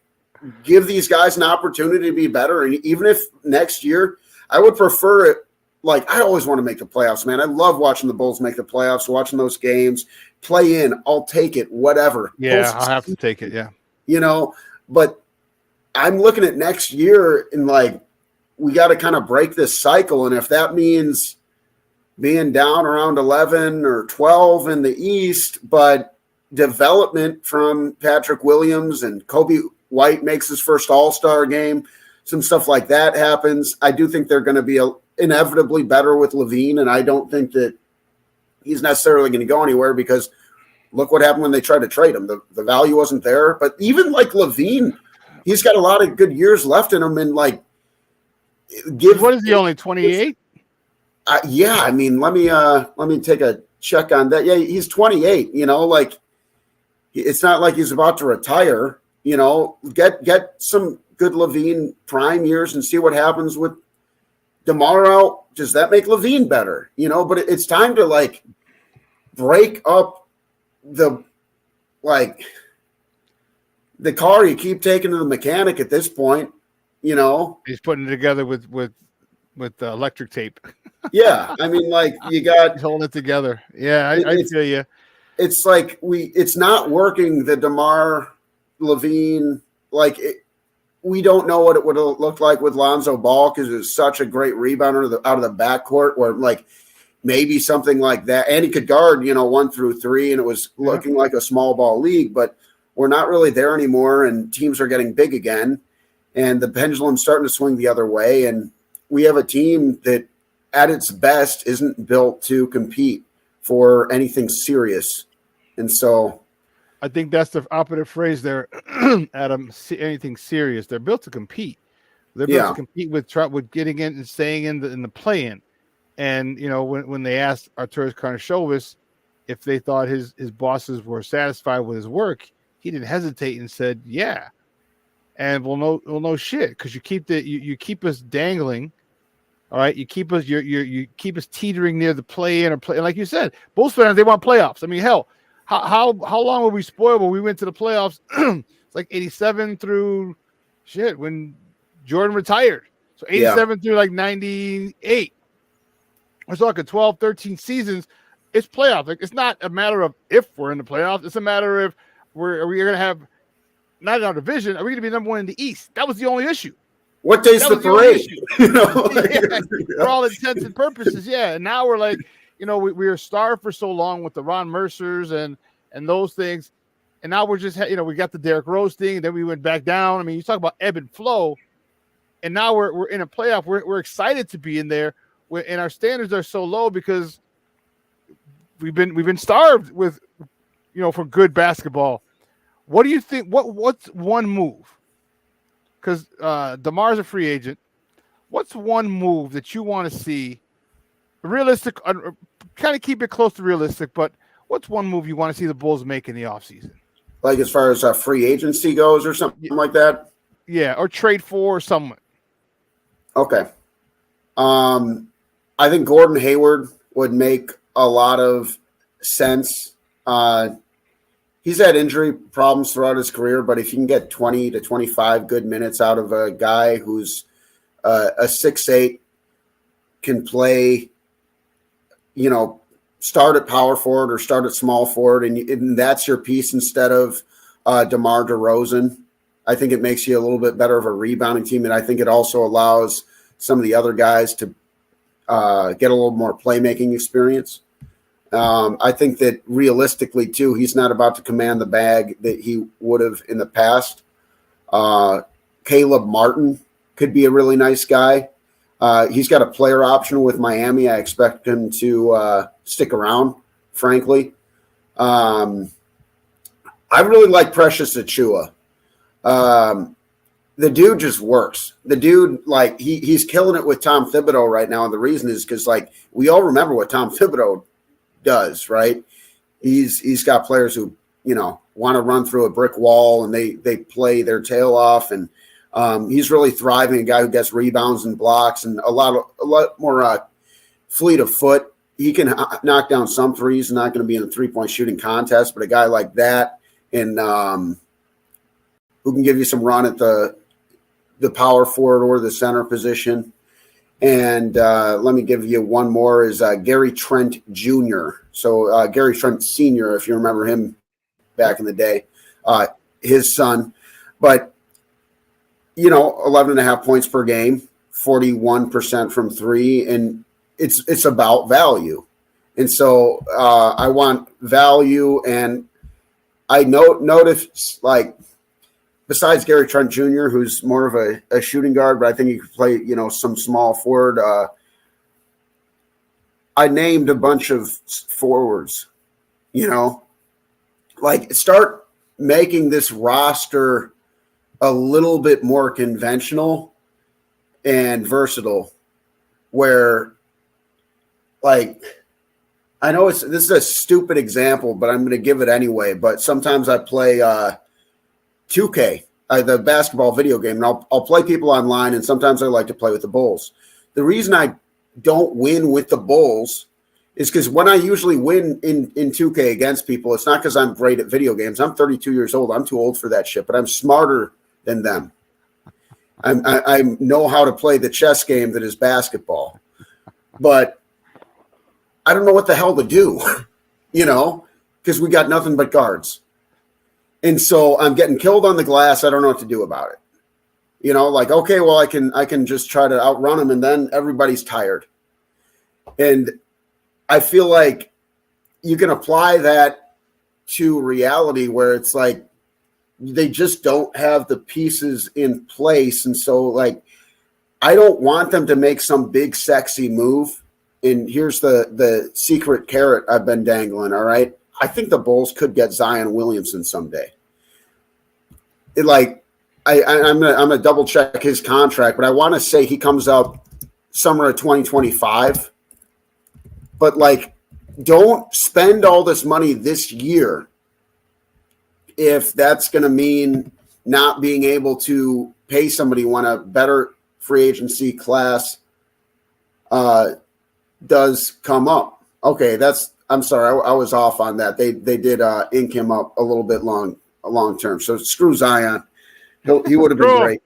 give these guys an opportunity to be better. And even if next year, I would prefer it. Like, I always want to make the playoffs, man. I love watching the Bulls make the playoffs, watching those games, play in. I'll take it, whatever. Yeah, I'll have to take it, yeah. You know, but I'm looking at next year and, like, we got to kind of break this cycle. And if that means being down around 11 or 12 in the East, but development from Patrick Williams and Kobe White makes his first All-Star game, some stuff like that happens. I do think they're going to be inevitably better with Levine, and I don't think that he's necessarily going to go anywhere because look what happened when they tried to trade him. The value wasn't there. But even like Levine, he's got a lot of good years left in him, and like what is he, only 28? Yeah, I mean, let me take a check on that. Yeah, he's 28. You know, like it's not like he's about to retire. You know, get some good Levine prime years and see what happens with DeMar out. Does that make Levine better? You know, but it's time to like break up the car you keep taking to the mechanic at this point. You know, he's putting it together with electric tape. Yeah, I mean, like you got he's holding it together. Yeah, I feel you. It's like it's not working. The DeMar Levine, like we don't know what it would have looked like with Lonzo Ball because it was such a great rebounder out of the backcourt, or like maybe something like that. And he could guard, 1 through 3, and it was looking like a small ball league. But we're not really there anymore, and teams are getting big again, and the pendulum's starting to swing the other way. And we have a team that, at its best, isn't built to compete for anything serious. And so I think that's the operative phrase there, Adam. Anything serious. They're built to compete, They're built to compete with getting in and staying in the play-in. And when they asked Arturas Karnisovas if they thought his bosses were satisfied with his work, he didn't hesitate and said, "Yeah." And no shit, because you keep us dangling. All right, you keep us you keep us teetering near the play-in and like you said, both fans, they want playoffs. I mean, hell, how long were we spoiled when we went to the playoffs? It's like 87 through when Jordan retired. So 87 through like 98. We're talking 12, 13 seasons. It's playoff. Like, it's not a matter of if we're in the playoffs. It's a matter of are we going to have, not in our division, are we going to be number one in the East? That was the only issue. What day's the parade? For all intents and purposes, yeah. And now we're like, we were starved for so long with the Ron Mercers and those things. And now we're just, we got the Derrick Rose thing, and then we went back down. I mean, you talk about ebb and flow. And now we're in a playoff. We're excited to be in there. And our standards are so low because we've been starved with, for good basketball. What do you think? What's one move? Because DeMar's a free agent. What's one move that you want to see? Realistic, kind of keep it close to realistic, but what's one move you want to see the Bulls make in the offseason? Like as far as free agency goes or something like that? Yeah, or trade for someone. Okay. I think Gordon Hayward would make a lot of sense. He's had injury problems throughout his career, but if you can get 20 to 25 good minutes out of a guy who's a 6'8", can play, start at power forward or start at small forward, and that's your piece instead of DeMar DeRozan, I think it makes you a little bit better of a rebounding team, and I think it also allows some of the other guys to get a little more playmaking experience. I think that realistically, too, he's not about to command the bag that he would have in the past. Caleb Martin could be a really nice guy. He's got a player option with Miami. I expect him to stick around, frankly. I really like Precious Achiuwa. The dude just works. The dude, he's killing it with Tom Thibodeau right now, and the reason is because, we all remember what Tom Thibodeau does, right? He's got players who want to run through a brick wall and they play their tail off, and he's really thriving. A guy who gets rebounds and blocks and a lot more fleet of foot. He can knock down some threes. Not going to be in a 3-point shooting contest, but a guy like that and who can give you some run at the power forward or the center position. And let me give you one more is Gary Trent Jr. So Gary Trent Sr., if you remember him back in the day, his son. But, 11.5 points per game, 41% from three, and it's about value. And so I want value, and I notice, besides Gary Trent Jr., who's more of a shooting guard, but I think he could play, some small forward. I named a bunch of forwards, start making this roster a little bit more conventional and versatile where, I know this is a stupid example, but I'm going to give it anyway. But sometimes I play 2K, the basketball video game, and I'll play people online, and sometimes I like to play with the Bulls. The reason I don't win with the Bulls is because when I usually win in 2K against people, it's not because I'm great at video games. I'm 32 years old. I'm too old for that shit, but I'm smarter than them. I know how to play the chess game that is basketball, but I don't know what the hell to do, because we got nothing but guards. And so I'm getting killed on the glass. I don't know what to do about it. Okay, well, I can just try to outrun them, and then everybody's tired. And I feel like you can apply that to reality where it's they just don't have the pieces in place. And so, I don't want them to make some big, sexy move. And here's the secret carrot I've been dangling, all right? I think the Bulls could get Zion Williamson someday. I'm gonna double check his contract, but I want to say he comes up summer of 2025. But like, don't spend all this money this year if that's going to mean not being able to pay somebody when a better free agency class does come up. Okay, I'm sorry, I was off on that. They did ink him up a little bit long term. So screw Zion. He would have been great.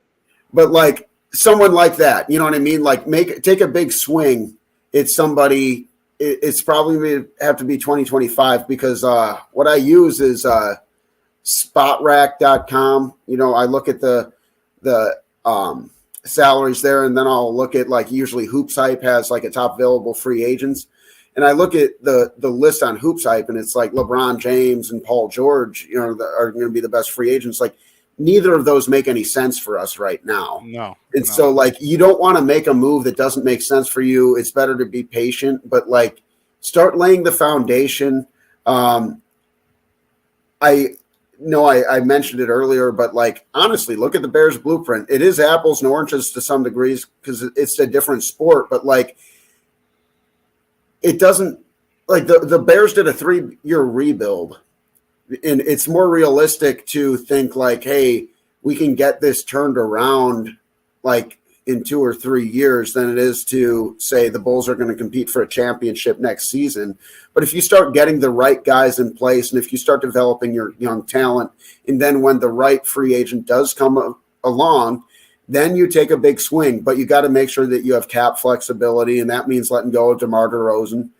But like someone like that, you know what I mean? Like take a big swing. It's somebody. It's probably going to have to be 2025 because what I use is spotrack.com. You know, I look at the salaries there, and then I'll look at like usually Hoops Hype has like a top available free agents. And I look at the list on Hoops Hype, and it's like LeBron James and Paul George, you know, are going to be the best free agents. Like neither of those make any sense for us right now. No. And so like you don't want to make a move that doesn't make sense for you. It's better to be patient, but like start laying the foundation. I know I mentioned it earlier, but like honestly, look at the Bears blueprint. It is apples and oranges to some degrees because it's a different sport, but like it doesn't like the Bears did a 3-year rebuild. And it's more realistic to think like, hey, we can get this turned around like in 2 or 3 years than it is to say the Bulls are going to compete for a championship next season. But if you start getting the right guys in place and if you start developing your young talent, and then when the right free agent does come along, then you take a big swing. But you got to make sure that you have cap flexibility, and that means letting go of DeMar DeRozan.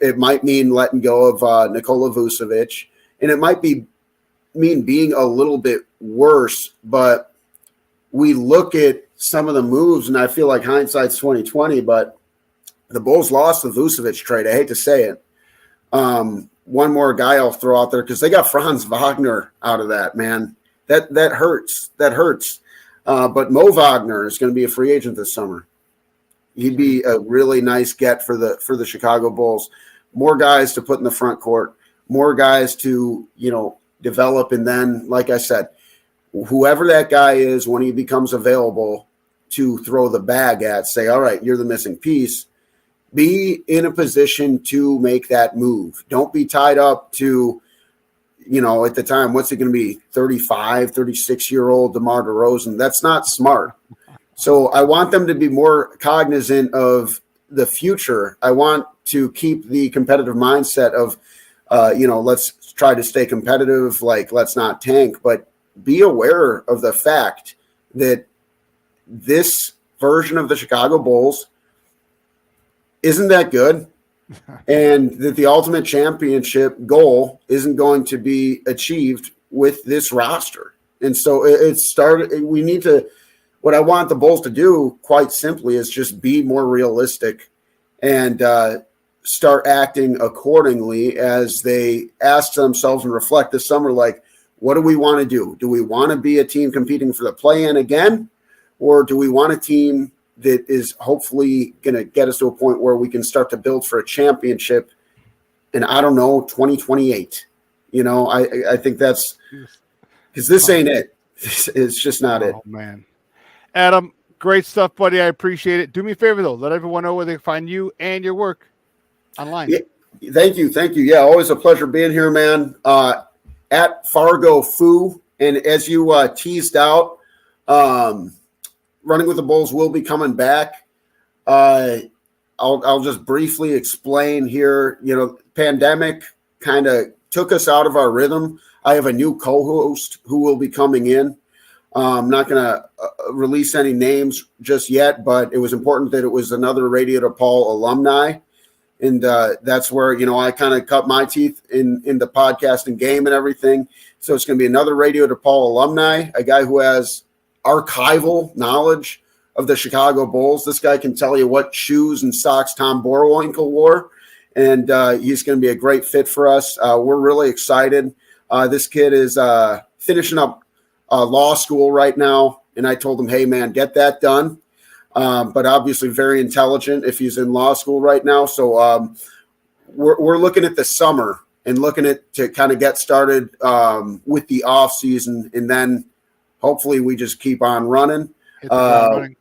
It might mean letting go of Nikola Vucevic. And it might mean being a little bit worse, but we look at some of the moves, and I feel like hindsight's 2020, but the Bulls lost the Vucevic trade. I hate to say it. One more guy I'll throw out there because they got Franz Wagner out of that, man. That hurts. That hurts. But Mo Wagner is going to be a free agent this summer. He'd be a really nice get for the Chicago Bulls. More guys to put in the front court. More guys to, you know, develop. And then, like I said, whoever that guy is, when he becomes available to throw the bag at, say, all right, you're the missing piece, be in a position to make that move. Don't be tied up to, you know, at the time, what's it going to be? 35, 36-year-old DeMar DeRozan. That's not smart. So I want them to be more cognizant of the future. I want to keep the competitive mindset of, you know, let's try to stay competitive. Like, let's not tank, but be aware of the fact that this version of the Chicago Bulls isn't that good, and that the ultimate championship goal isn't going to be achieved with this roster. And so it started. We need to. What I want the Bulls to do, quite simply, is just be more realistic and start acting accordingly as they ask themselves and reflect this summer, like, what do we want to do? Do we want to be a team competing for the play-in again? Or do we want a team that is hopefully going to get us to a point where we can start to build for a championship in, I don't know, 2028? You know, I think that's because this ain't it. It's just not it. Oh, man. Adam, great stuff, buddy. I appreciate it. Do me a favor, though. Let everyone know where they can find you and your work online. Yeah, thank you. Yeah, always a pleasure being here, man. At Fargo Foo, and as you teased out, Running with the Bulls will be coming back. I'll just briefly explain here. You know, pandemic kind of took us out of our rhythm. I have a new co-host who will be coming in. I'm not going to release any names just yet, but it was important that it was another Radio DePaul alumni. And that's where, you know, I kind of cut my teeth in the podcasting game and everything. So it's going to be another Radio DePaul alumni, a guy who has archival knowledge of the Chicago Bulls. This guy can tell you what shoes and socks Tom Borowinkle wore. And he's going to be a great fit for us. We're really excited. This kid is finishing up law school right now. And I told him, hey, man, get that done. But obviously very intelligent if he's in law school right now. So we're looking at the summer and looking at to kind of get started with the off season, and then hopefully we just keep on running. Hit the ground running.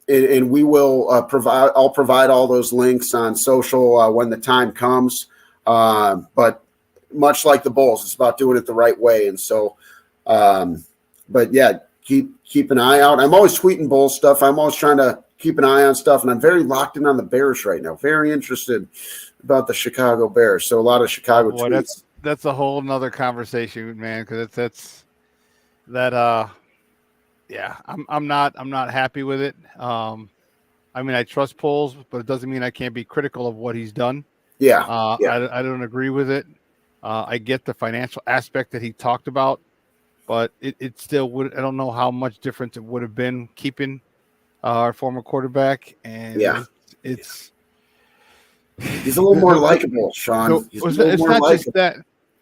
And we will I'll provide all those links on social when the time comes. But much like the Bulls, it's about doing it the right way. And so, but yeah, keep an eye out. I'm always tweeting Bulls stuff. I'm always trying to keep an eye on stuff, and I'm very locked in on the Bears right now. Very interested about the Chicago Bears. So a lot of Chicago tweets. That's a whole nother conversation, man. Because yeah, I'm not happy with it. I mean, I trust Poles, but it doesn't mean I can't be critical of what he's done. Yeah. I don't agree with it. I get the financial aspect that he talked about, but it still would. I don't know how much different it would have been keeping our former quarterback. And it's he's a little more likable, Shawn.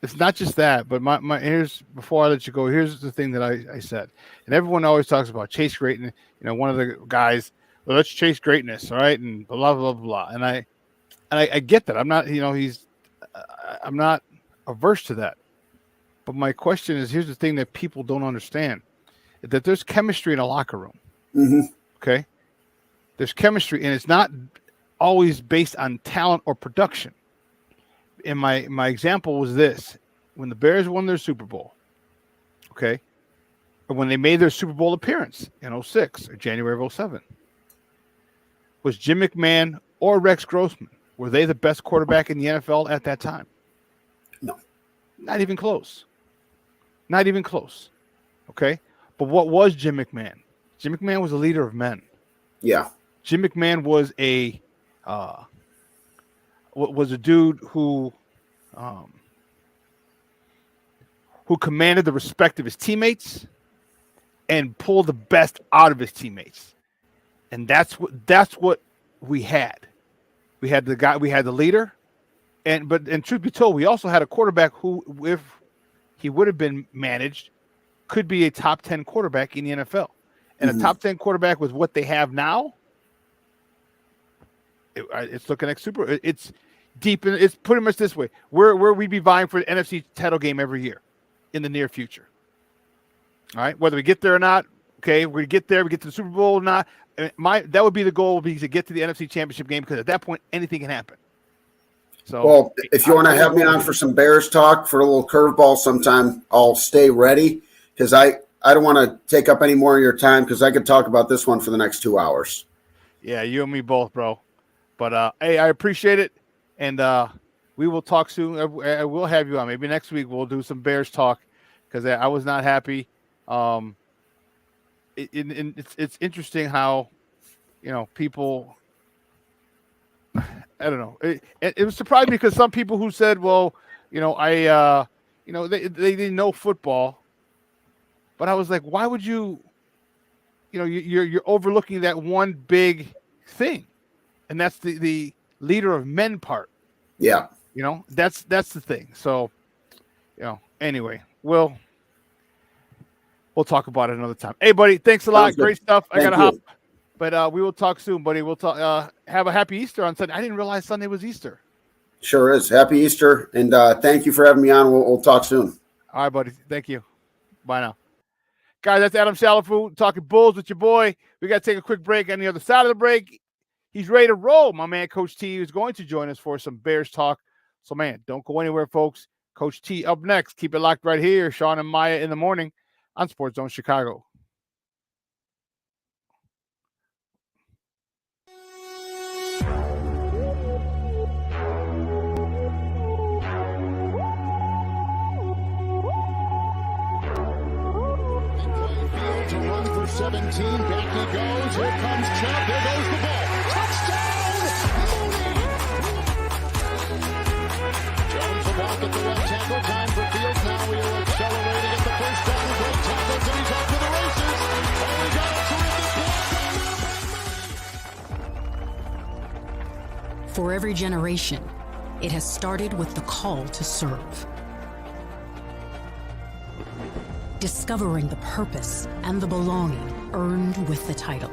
It's not just that, but my here's before I let you go. Here's the thing that I said, and everyone always talks about chase greatness. You know, one of the guys, well, let's chase greatness, all right, and blah blah blah. And I get that. I'm not, I'm not averse to that. But my question is, here's the thing that people don't understand: that there's chemistry in a locker room. Mm-hmm. Okay, there's chemistry, and it's not always based on talent or production. And my example was this: when the Bears won their Super Bowl, okay, or when they made their Super Bowl appearance in 2006 or January of 2007, was Jim McMahon or Rex Grossman, were they the best quarterback in the NFL at that time? No. Not even close. Not even close. Okay? But what was Jim McMahon? Jim McMahon was a leader of men. Yeah. Jim McMahon was a dude who commanded the respect of his teammates and pulled the best out of his teammates. And that's what we had. We had the guy, we had the leader, and truth be told, we also had a quarterback who, if he would have been managed, could be a top 10 quarterback in the NFL. And a top 10 quarterback with what they have now, it's looking like super. It's deep in. It's pretty much this way. Where we'd be vying for the NFC title game every year in the near future. All right, whether we get there or not. Okay, we get there. We get to the Super Bowl or not. That would be the goal, would be to get to the NFC Championship game, because at that point anything can happen. So, well, if you want to have me on for some Bears talk for a little curveball sometime, I'll stay ready, because I don't want to take up any more of your time, because I could talk about this one for the next 2 hours. Yeah, you and me both, bro. But hey, I appreciate it, and we will talk soon. I will have you on. Maybe next week we'll do some Bears talk, because I was not happy. It's interesting how, people. I don't know. It was surprising because some people who said, "Well, they didn't know football," but I was like, "Why would you? You're overlooking that one big thing, and that's the leader of men part." Yeah. That's the thing. So, anyway, we'll talk about it another time. Hey, buddy, thanks a lot. Great stuff. I gotta hop. But we will talk soon, buddy. We'll talk. Have a happy Easter on Sunday. I didn't realize Sunday was Easter. Sure is. Happy Easter, and thank you for having me on. We'll talk soon. All right, buddy. Thank you. Bye now. Guys, that's Adam Shalafu talking Bulls with your boy. We got to take a quick break. On the other side of the break, he's ready to roll. My man, Coach T, is going to join us for some Bears talk. So, man, don't go anywhere, folks. Coach T up next. Keep it locked right here. Shawn and Maya in the morning on Sports Zone Chicago. To run for 17, back he goes, here comes Chubb, there goes the ball, touchdown, Mooney! Jones will walk at the left tackle, time for Fields, now we'll accelerate to get the first down, great tackles, and he's off to the races, and we got a terrific block. For every generation, it has started with the call to serve. Discovering the purpose and the belonging earned with the title.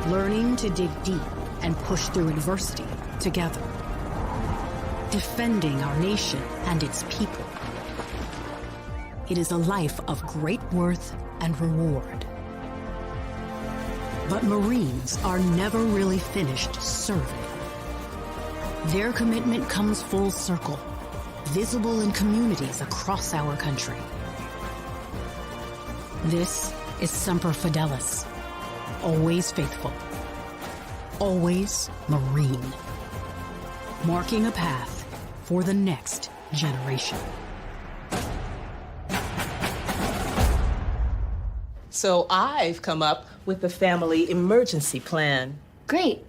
Learning to dig deep and push through adversity together. Defending our nation and its people. it is a life of great worth and reward. But Marines are never really finished serving. Their commitment comes full circle, visible in communities across our country. This is Semper Fidelis, always faithful, always Marine, marking a path for the next generation. So I've come up with the family emergency plan. Great.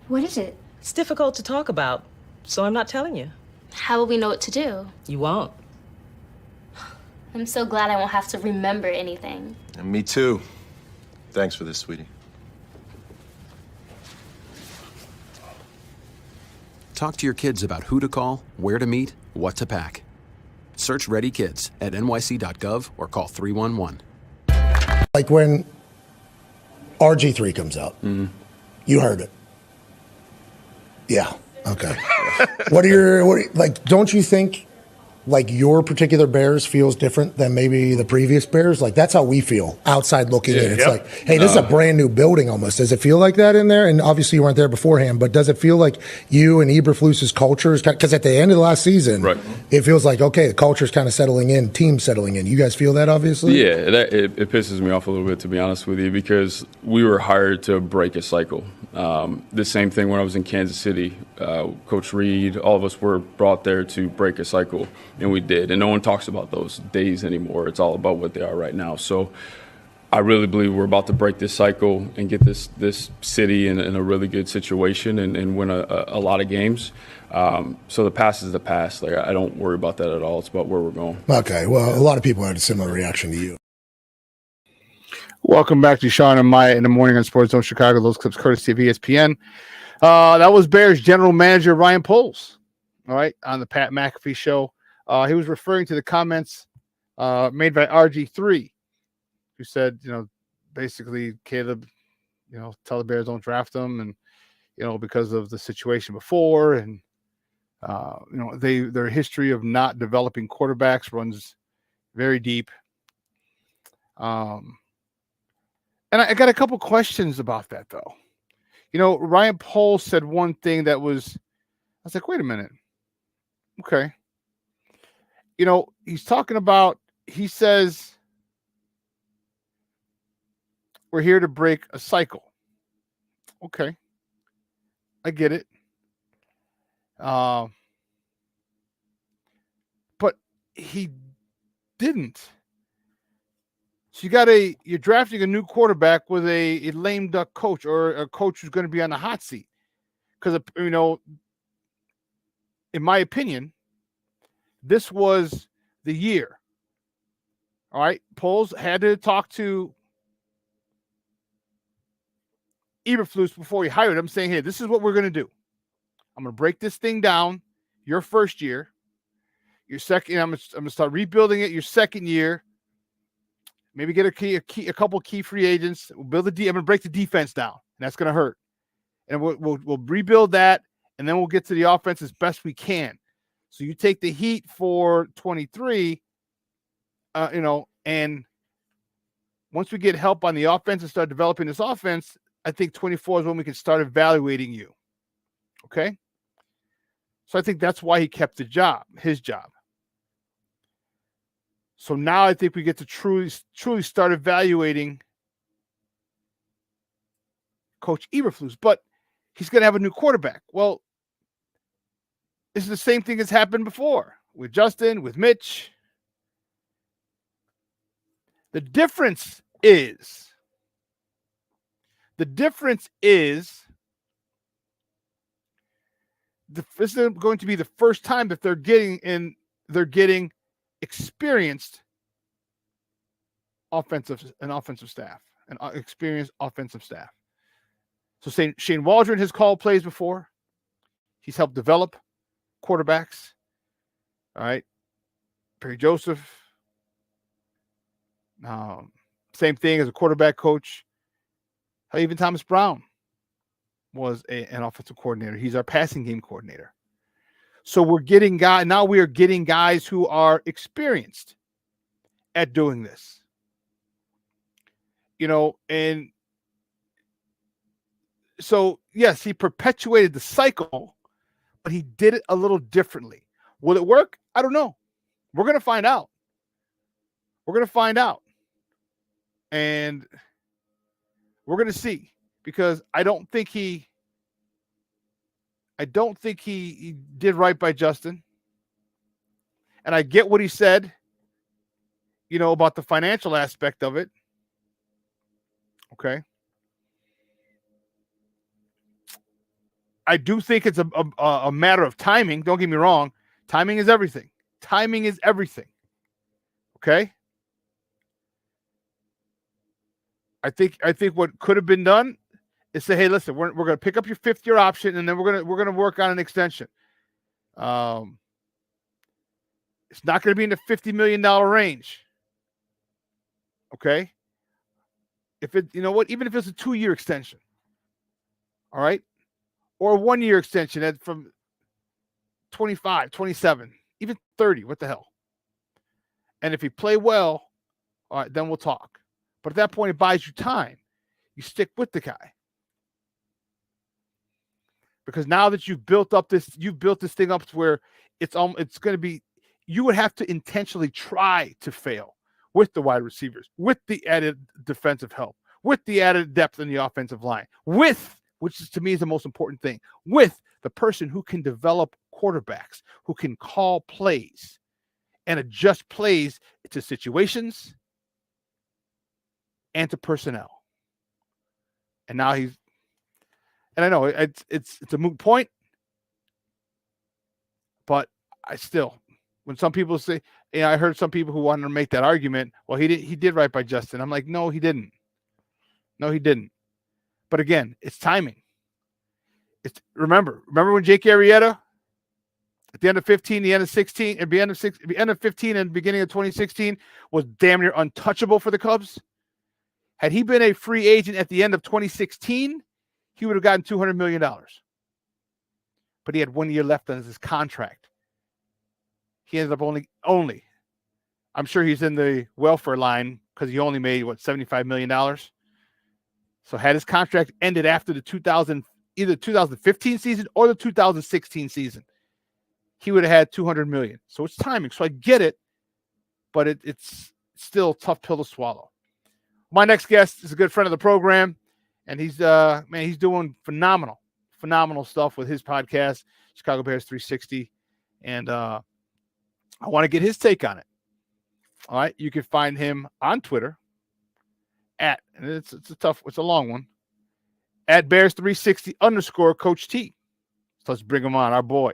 What is it? It's difficult to talk about, so I'm not telling you. How will we know what to do? You won't. I'm so glad I won't have to remember anything. And me too. Thanks for this, sweetie. Talk to your kids about who to call, where to meet, what to pack. Search Ready Kids at nyc.gov or call 311. Like when RG3 comes out, you heard it. Yeah. Okay. Don't you think like your particular Bears feels different than maybe the previous Bears? Like that's how we feel outside looking in. It's like, hey, this is a brand new building almost. Does it feel like that in there? And obviously you weren't there beforehand, but does it feel like you and Eberflus's culture is, because at the end of the last season, it feels like, okay, the culture is kind of settling in, team settling in. You guys feel that obviously? Yeah, it pisses me off a little bit, to be honest with you, because we were hired to break a cycle. The same thing when I was in Kansas City. Coach Reed, all of us were brought there to break a cycle, and we did. And no one talks about those days anymore. It's all about what they are right now. So I really believe we're about to break this cycle and get this city in a really good situation and win a lot of games. So the past is the past. Like I don't worry about that at all. It's about where we're going. Okay. Well, a lot of people had a similar reaction to you. Welcome back to Shawn and Maya in the morning on Sports Zone Chicago. Those clips courtesy of ESPN. That was Bears general manager Ryan Poles, all right, on the Pat McAfee show. He was referring to the comments made by RG3, who said, basically, Caleb, tell the Bears don't draft them, and, because of the situation before, and, their history of not developing quarterbacks runs very deep. And I got a couple questions about that, though. Ryan Poles said one thing that was, I was like, wait a minute. Okay. He's talking about, he says, we're here to break a cycle. Okay. I get it. But he didn't. So you're drafting a new quarterback with a lame duck coach or a coach who's going to be on the hot seat. Because, in my opinion, this was the year. All right. Poles had to talk to Eberflus before he hired him, saying, hey, this is what we're going to do. I'm going to break this thing down your first year. Your second, I'm going to start rebuilding it your second year. Maybe get a couple key free agents. We'll build I'm going to break the defense down, and that's going to hurt. And we'll rebuild that, and then we'll get to the offense as best we can. So you take the heat for 23, and once we get help on the offense and start developing this offense, I think 24 is when we can start evaluating you. Okay? So I think that's why he kept his job. So now I think we get to truly start evaluating Coach Eberflus, but he's going to have a new quarterback. Well, this is the same thing that's happened before with Justin, with Mitch. The difference is this is going to be the first time that they're getting experienced offensive staff and experienced offensive staff. So Shane Waldron has called plays before. He's helped develop quarterbacks. All right. Perry Joseph. Same thing as a quarterback coach. Even Thomas Brown was an offensive coordinator. He's our passing game coordinator. So we are getting guys who are experienced. at doing this. And so, yes, he perpetuated the cycle, but he did it a little differently. Will it work? I don't know. We're going to find out. And we're going to see, because I don't think he did right by Justin. And I get what he said, about the financial aspect of it. Okay. I do think it's a matter of timing. Don't get me wrong. Timing is everything. Okay. I think what could have been done is say, hey, listen, we're going to pick up your 5th-year option, and then we're going to work on an extension. It's not going to be in the $50 million range. Okay. If it, even if it's a 2-year extension, all right, or a 1-year extension from 25, 27, even 30, what the hell? And if you play well, all right, then we'll talk. But at that point, it buys you time. You stick with the guy. Because now that you've built this thing up to where it's going to be, you would have to intentionally try to fail with the wide receivers, with the added defensive help, with the added depth in the offensive line, which is, to me, is the most important thing, with the person who can develop quarterbacks, who can call plays and adjust plays to situations and to personnel. And now and I know it's a moot point, but I still, when some people say, I heard some people who wanted to make that argument, well, he did right by Justin. I'm like, no, he didn't. But again, it's timing. Remember when Jake Arrieta, at the end of 15, the end of 16, at the end of 15 and beginning of 2016, was damn near untouchable for the Cubs. Had he been a free agent at the end of 2016, he would have gotten $200 million. But he had 1 year left on his contract. He ended up only, I'm sure he's in the welfare line because he only made, $75 million. So had his contract ended after the either 2015 season or the 2016 season, he would have had $200 million. So it's timing. So I get it, but it's still a tough pill to swallow. My next guest is a good friend of the program, and he's doing phenomenal stuff with his podcast, Chicago Bears 360, and I want to get his take on it. All right, you can find him on Twitter and it's a long one, at Bears360 _ Coach T. So let's bring him on, our boy,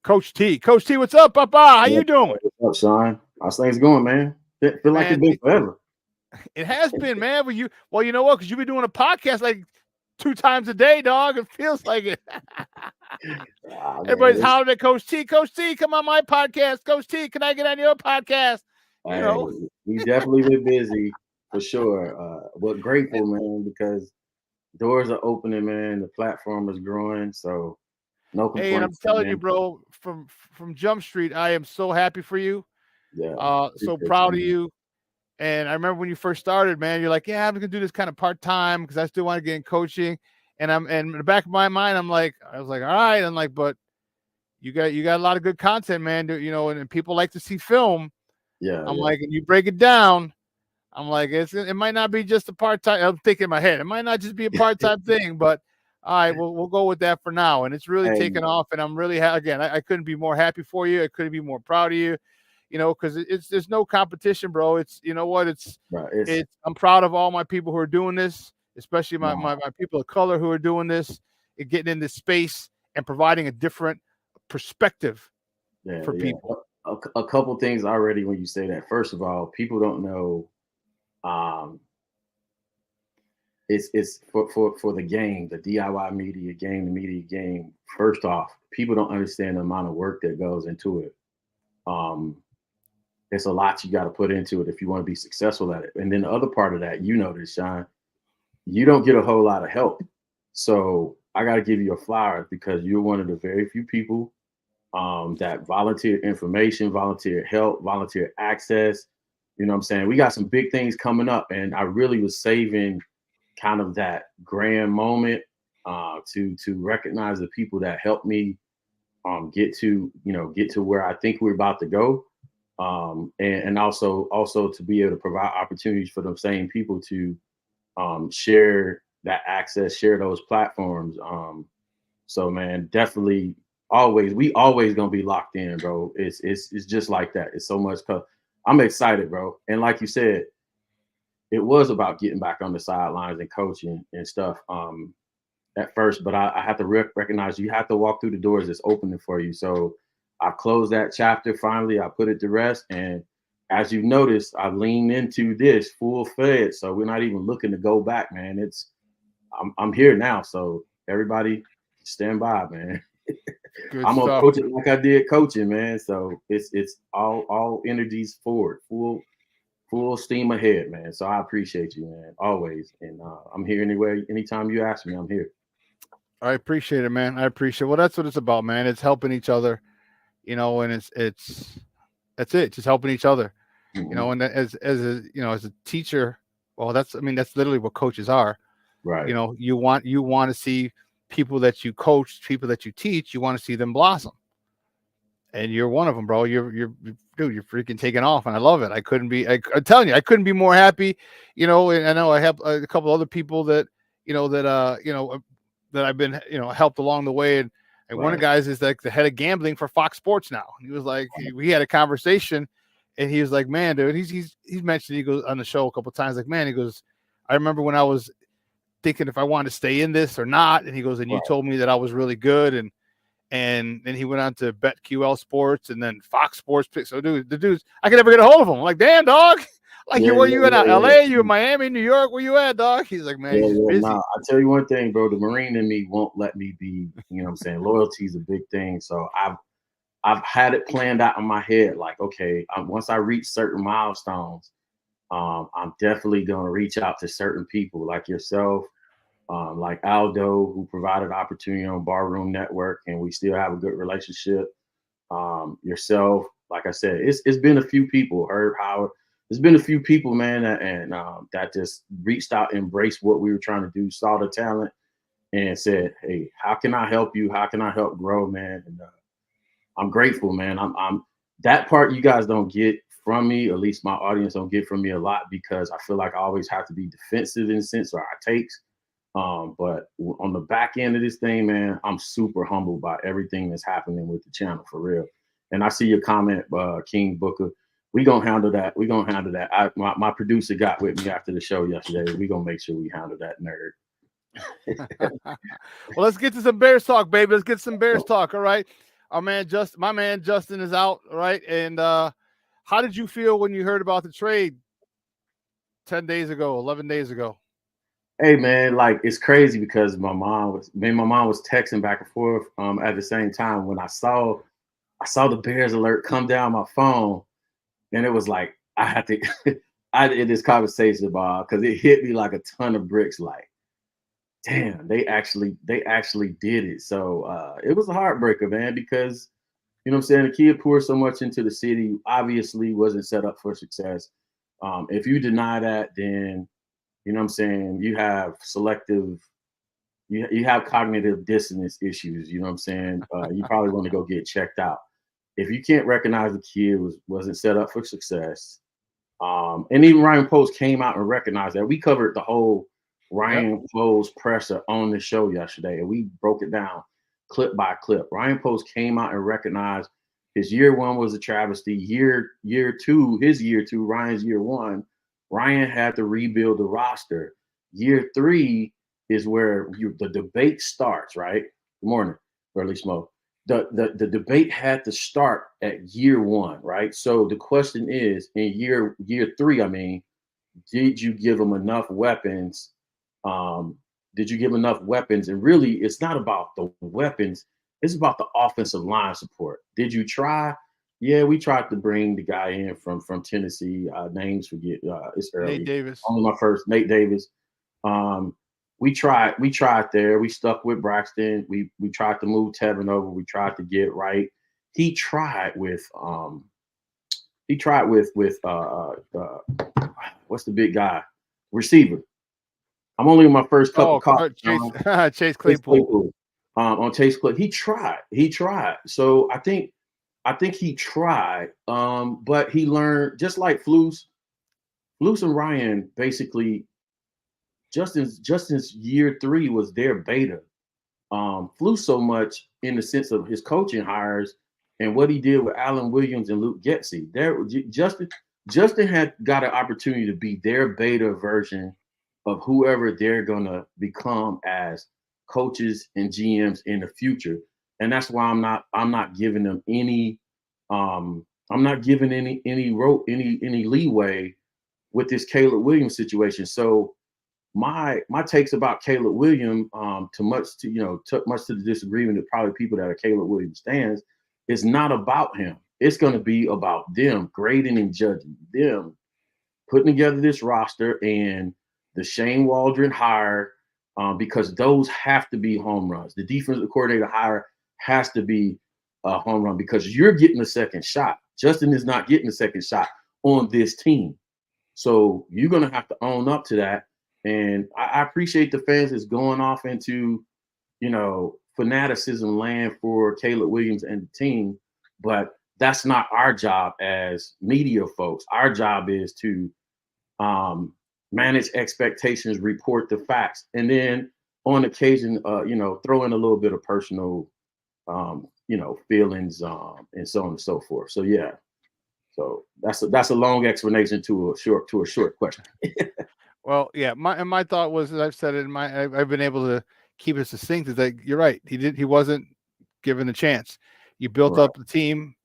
Coach T. Coach T, what's up, Papa? How you doing? What's up, Shawn? How's things going, man? Feel like it's been forever. It has been, man. Well, you know what? Because you've been doing a podcast like 2 times a day, dog. It feels like it. Everybody's hollering at Coach T. Coach T, come on my podcast. Coach T, can I get on your podcast? We definitely been busy for sure. But grateful, man, because doors are opening, man. The platform is growing, so no complaints. Hey, and I'm telling you, bro, from Jump Street, I am so happy for you. Yeah. So proud of you. And I remember when you first started, man, you're like, yeah, I'm gonna do this kind of part-time because I still want to get in coaching. And in the back of my mind, I was like, all right. I'm like, but you got a lot of good content, man. And people like to see film. Yeah. I'm like, and you break it down. I'm like, it might not be just a part-time. I'm thinking in my head, it might not just be a part-time thing, but all right, we'll go with that for now. And it's really taken off. And I'm really again, I couldn't be more happy for you. I couldn't be more proud of you. Because there's no competition, bro. It's I'm proud of all my people who are doing this, especially my people of color who are doing this and getting in this space and providing a different perspective for people. A couple things already when you say that. First of all, people don't know it's for the game, the DIY media game, the media game. First off, people don't understand the amount of work that goes into it. It's a lot you got to put into it if you want to be successful at it. And then the other part of that, this, Shawn, you don't get a whole lot of help. So I got to give you a flower because you're one of the very few people that volunteer information, volunteer help, volunteer access. You know what I'm saying? We got some big things coming up, and I really was saving kind of that grand moment to recognize the people that helped me get to where I think we're about to go, and also to be able to provide opportunities for those same people to share that access, share those platforms. So man, definitely we always gonna be locked in, bro. It's just like that. It's so much. I'm excited, bro. And like you said, it was about getting back on the sidelines and coaching and stuff at first, but I have to recognize you have to walk through the doors that's opening for you. So I closed that chapter finally. I put it to rest, and as you've noticed, I've leaned into this full fed. So we're not even looking to go back, man. I'm here now. So everybody, stand by, man. I'm gonna coach it like I did coaching, man. So it's all energies forward, full steam ahead, man. So I appreciate you, man, always. And I'm here anywhere, anytime you ask me, I'm here. I appreciate it, man. I appreciate it. Well, that's what it's about, man. It's helping each other, you know, and that's it, just helping each other. You know, and as a teacher, well, that's literally what coaches are. Right. You know, you want to see people that you coach, people that you teach, you want to see them blossom. And you're one of them, bro. You're freaking taking off, and I love it. I'm telling you, I couldn't be more happy. You know, and I know I have a couple other people that I've been helped along the way, and one of the guys is like the head of gambling for Fox Sports now. He was like, we had a conversation, and he was like, man, dude, he's mentioned, he goes on the show a couple of times, like, man, he goes, I remember when I was thinking if I wanted to stay in this or not, and he goes, and you told me that I was really good, and then he went on to BetQL Sports and then Fox Sports picks. So the dudes, I could never get a hold of him. I'm like, damn, dog. Like, where you at? LA? You in Miami, New York? Where you at, dog? He's like, man, he's busy. Nah, I tell you one thing, bro. The Marine in me won't let me be. You know what I'm saying? Loyalty is a big thing. So I've had it planned out in my head. Like, okay, once I reach certain milestones, I'm definitely gonna reach out to certain people like yourself. Like Aldo, who provided opportunity on Barroom Network, and we still have a good relationship. Yourself, like I said, it's been a few people. Herb Howard, there's been a few people, man, that just reached out, embraced what we were trying to do, saw the talent, and said, "Hey, how can I help you? How can I help grow, man?" And I'm grateful, man. I'm that part you guys don't get from me, at least my audience don't get from me a lot, because I feel like I always have to be defensive in a sense, or I takes. But on the back end of this thing, man, I'm super humbled by everything that's happening with the channel, for real. And I see your comment, King Booker. We gonna handle that. My producer got with me after the show yesterday. We gonna make sure we handle that nerd. Well, let's get to some Bears talk, baby. Let's get some Bears talk. All right. My man Justin is out. All right. And how did you feel when you heard about the trade 10 days ago, 11 days ago? Hey man, like, it's crazy because my mom was texting back and forth at the same time when I saw the Bears alert come down my phone, and it was like I had to I did this conversation, Bob, because it hit me like a ton of bricks. Like, damn, they actually did it. So it was a heartbreaker, man, because you know what I'm saying, the kid poured so much into the city, obviously wasn't set up for success. If you deny that, then you know what I'm saying, you have you have cognitive dissonance issues. You know what I'm saying? You probably want to go get checked out. If you can't recognize the kid wasn't set up for success, and even Ryan Post came out and recognized that. We covered the whole Ryan Post presser on the show yesterday, and we broke it down clip by clip. Ryan Post came out and recognized his year one was a travesty. Year two, Ryan's year one, Ryan had to rebuild the roster. Year three is where the debate starts, right? Good morning, Burley Smoke. The debate had to start at year one, right? So the question is, in year three, I mean, did you give them enough weapons? Did you give enough weapons? And really, it's not about the weapons. It's about the offensive line support. Did you try? Yeah, we tried to bring the guy in from Tennessee. Names forget. It's early. Nate Davis. Only my first. Nate Davis. We tried there. We stuck with Braxton. We tried to move Tevin over. We tried to get right. He tried with He tried with what's the big guy receiver. I'm only in my first cup of coffee. Chase Claypool. On Chase Claypool, he tried. So I think he tried, but he learned, just like Flus and Ryan. Basically, Justin's year 3 was their beta. Flus so much in the sense of his coaching hires and what he did with Alan Williams and Luke Getsy. Justin had got an opportunity to be their beta version of whoever they're gonna become as coaches and GMs in the future, and that's why I'm not giving them any any leeway with this Caleb Williams situation. So my takes about Caleb Williams, too much to the disagreement of probably people that are Caleb Williams stands, is not about him. It's going to be about them grading and judging, them putting together this roster and the Shane Waldron hire, because those have to be home runs. The defensive coordinator hire has to be a home run because you're getting a second shot. Justin is not getting a second shot on this team. So you're going to have to own up to that. And I appreciate the fans that's going off into, fanaticism land for Caleb Williams and the team, but that's not our job as media folks. Our job is to manage expectations, report the facts, and then on occasion, throw in a little bit of personal, feelings, and so on and so forth. So yeah, so that's a long explanation to a short question. Well, yeah, my thought was, as I've said it, I've been able to keep it succinct. Is that you're right. He wasn't given a chance. You built up the team.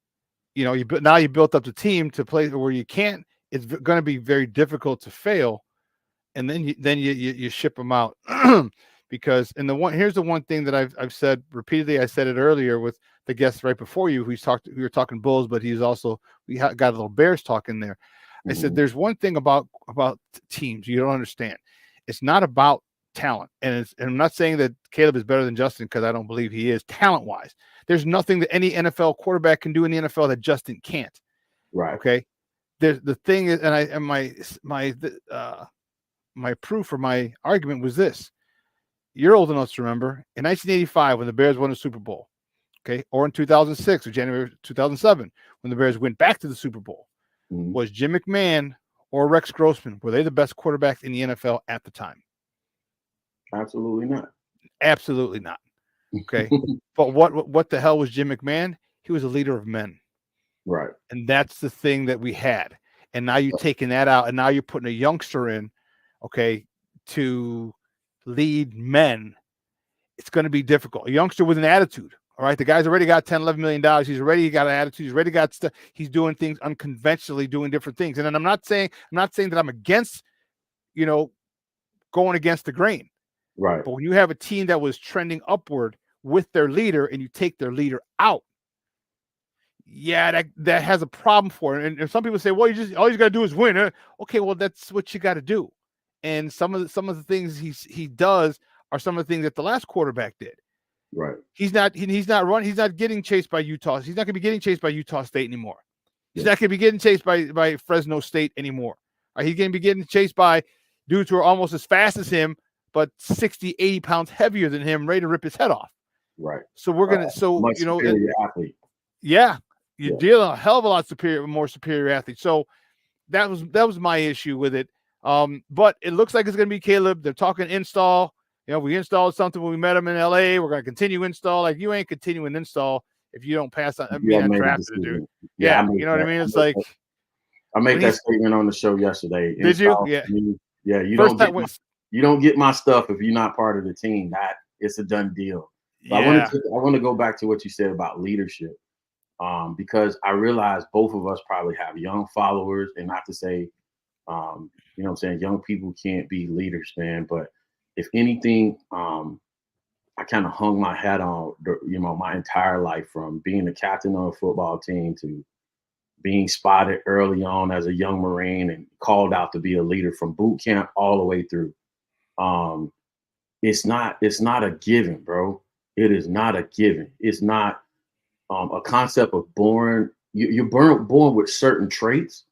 You built up the team to play where you can't. It's going to be very difficult to fail, and then you ship them out because here's the one thing that I've said repeatedly. I said it earlier with the guest right before you, we were talking Bulls, but we got a little Bears talk in there. I said, there's one thing about teams you don't understand. It's not about talent. And I'm not saying that Caleb is better than Justin, because I don't believe he is talent-wise. There's nothing that any NFL quarterback can do in the NFL that Justin can't. Right. Okay. The thing is, and my proof or my argument was this. You're old enough to remember in 1985 when the Bears won the Super Bowl. Okay. Or in 2006 or January 2007 when the Bears went back to the Super Bowl. Was Jim McMahon or Rex Grossman, were they the best quarterbacks in the NFL at the time? Absolutely not. Absolutely not. Okay. But what the hell was Jim McMahon? He was a leader of men. Right. And that's the thing that we had. And now you're taking that out, and now you're putting a youngster in, okay, to lead men. It's going to be difficult. A youngster with an attitude. All right, the guy's already got $10, $11 million. He's already got an attitude. He's already got stuff. He's doing things unconventionally, doing different things. And then I'm not saying that I'm against, going against the grain. Right. But when you have a team that was trending upward with their leader, and you take their leader out, yeah, that has a problem for it. And some people say, well, all you got to do is win. Okay, well, that's what you got to do. And some of the things he does are some of the things that the last quarterback did. Right. He's not getting chased by Utah. He's not going to be getting chased by Utah State anymore. He's not going to be getting chased by Fresno State anymore. He's going to be getting chased by dudes who are almost as fast as him, but 60, 80 pounds heavier than him, ready to rip his head off. Right. So we're going to, athlete. You're dealing a hell of a lot more superior athlete. So that was my issue with it. But it looks like it's going to be Caleb. They're talking install. We installed something when we met him in LA. We're going to continue install. Like, you ain't continuing install if you don't pass on being undrafted, dude. Yeah, you know what I mean? It's like I made that statement on the show yesterday. Did you? Yeah. Yeah. You don't get my stuff if you're not part of the team. That it's a done deal. But I want to go back to what you said about leadership. Because I realize both of us probably have young followers, and not to say, young people can't be leaders, man. But if anything, I kind of hung my hat on, my entire life, from being the captain of a football team to being spotted early on as a young Marine and called out to be a leader from boot camp all the way through. It's not a given, bro. It is not a given. It's not a concept of born you're born with certain traits.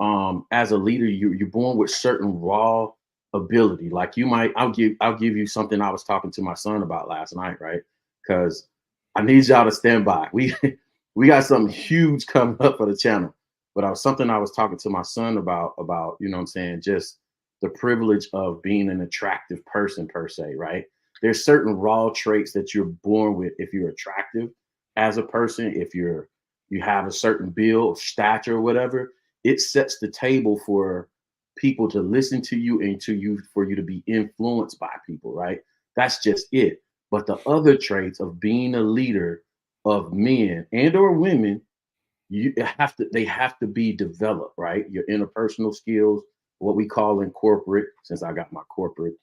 As a leader, you're born with certain raw ability. Like I'll give you something I was talking to my son about last night, right? Because I need y'all to stand by. We got something huge coming up for the channel. But I was talking to my son about, you know what I'm saying, just the privilege of being an attractive person per se, right? There's certain raw traits that you're born with if you're attractive as a person, if you have a certain build, stature, or whatever. It sets the table for people to listen to you and for you to be influenced by people, right? That's just it. But the other traits of being a leader of men and or women, they have to be developed, right? Your interpersonal skills, what we call in corporate, since I got my corporate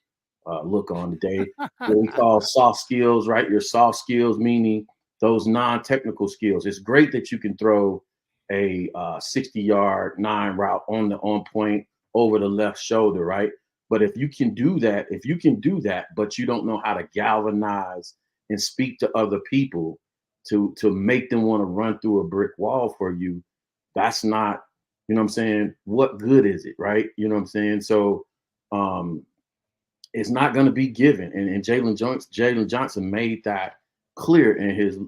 look on today, what we call soft skills, right? Your soft skills, meaning those non-technical skills. It's great that you can throw a 60-yard 9 route on point over the left shoulder, right? But if you can do that, but you don't know how to galvanize and speak to other people to make them want to run through a brick wall for you, that's not, you know what I'm saying? What good is it, right? You know what I'm saying? So it's not going to be given. And Jalen Johnson made that clear in his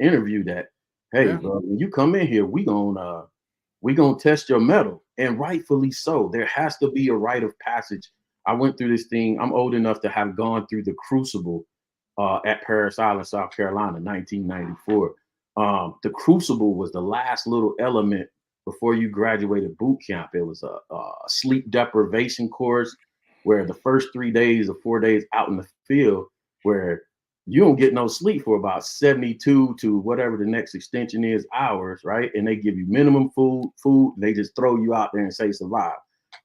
interview that, hey, bro, when you come in here, we gonna test your mettle, and rightfully so. There has to be a rite of passage. I went through this thing. I'm old enough to have gone through the crucible at Parris Island, South Carolina, 1994. The crucible was the last little element before you graduated boot camp. It was a sleep deprivation course where the first 3 days or 4 days out in the field, where you don't get no sleep for about 72 to whatever the next extension is hours, right? And they give you minimum food. They just throw you out there and say survive,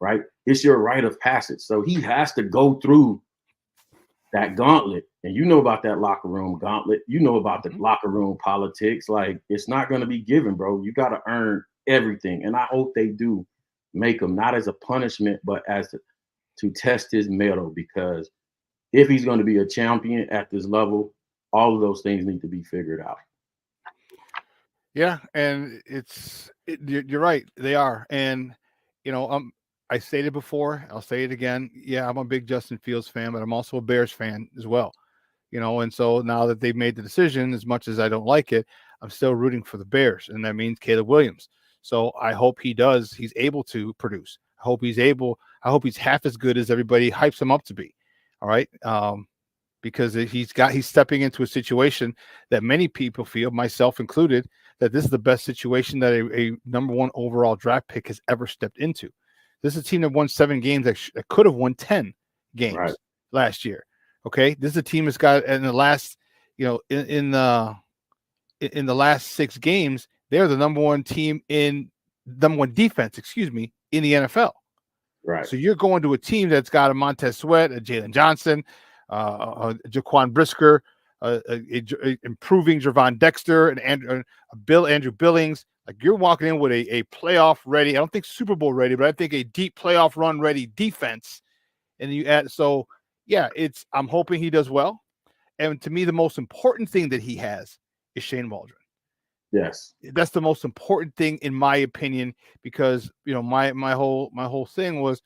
right? It's your rite of passage. So he has to go through that gauntlet. And you know about that locker room gauntlet. You know about the locker room politics. Like, it's not going to be given, bro. You got to earn everything. And I hope they do make him, not as a punishment, but as to test his mettle, because if he's going to be a champion at this level, all of those things need to be figured out. Yeah, and you're right. They are. And, I stated before, I'll say it again. Yeah, I'm a big Justin Fields fan, but I'm also a Bears fan as well. And so now that they've made the decision, as much as I don't like it, I'm still rooting for the Bears, and that means Caleb Williams. So I hope he's able to produce. I hope he's half as good as everybody hypes him up to be. All right. Because he's stepping into a situation that many people feel, myself included, that this is the best situation that a number one overall draft pick has ever stepped into. This is a team that won 7 games that could have won 10 games last year. Okay. This is a team that's got in the last, in the last 6 games, they're the number one defense, in the NFL. Right. So you're going to a team that's got a Montez Sweat, a Jalen Johnson, Jaquan Brisker, improving Gervon Dexter, and Andrew Billings. Like, you're walking in with a playoff ready, I don't think Super Bowl ready, but I think a deep playoff run ready defense. And I'm hoping he does well. And to me, the most important thing that he has is Shane Waldron. Yes, that's the most important thing in my opinion, because my whole thing was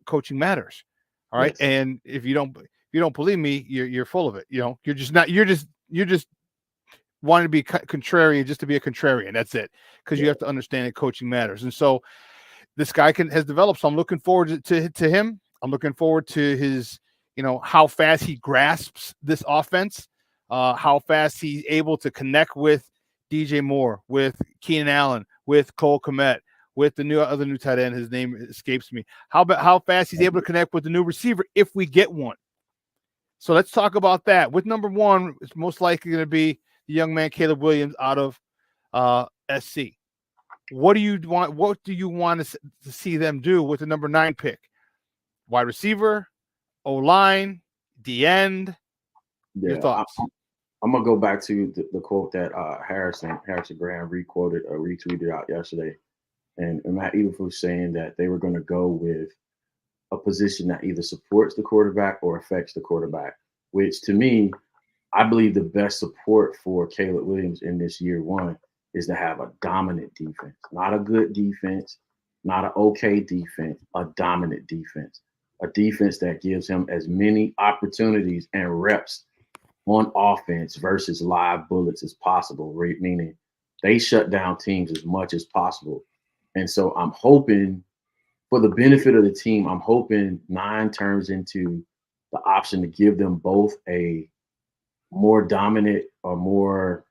coaching matters. All right, yes. And if you don't believe me, you're full of it. You're just wanting to be contrarian just to be a contrarian. That's it, because you have to understand that coaching matters. And so this guy has developed. So I'm looking forward to him. I'm looking forward to his how fast he grasps this offense, how fast he's able to connect with DJ Moore, with Keenan Allen, with Cole Kmet, with the other new tight end. His name escapes me. How fast he's able to connect with the new receiver if we get one. So let's talk about that. With number 1, it's most likely going to be the young man Caleb Williams out of SC. What do you want to see them do with the number 9 pick? Wide receiver, O-line, D-end. Yeah, your thoughts? I'm gonna go back to the quote that Harrison Graham retweeted out yesterday, and Matt Eberflus saying that they were going to go with a position that either supports the quarterback or affects the quarterback. Which, to me, I believe the best support for Caleb Williams in this year 1 is to have a dominant defense, not a good defense, not an okay defense, a dominant defense, a defense that gives him as many opportunities and reps on offense versus live bullets as possible, right? Meaning they shut down teams as much as possible. And so I'm hoping, for the benefit of the team, I'm hoping 9 turns into the option to give them both a more dominant or more,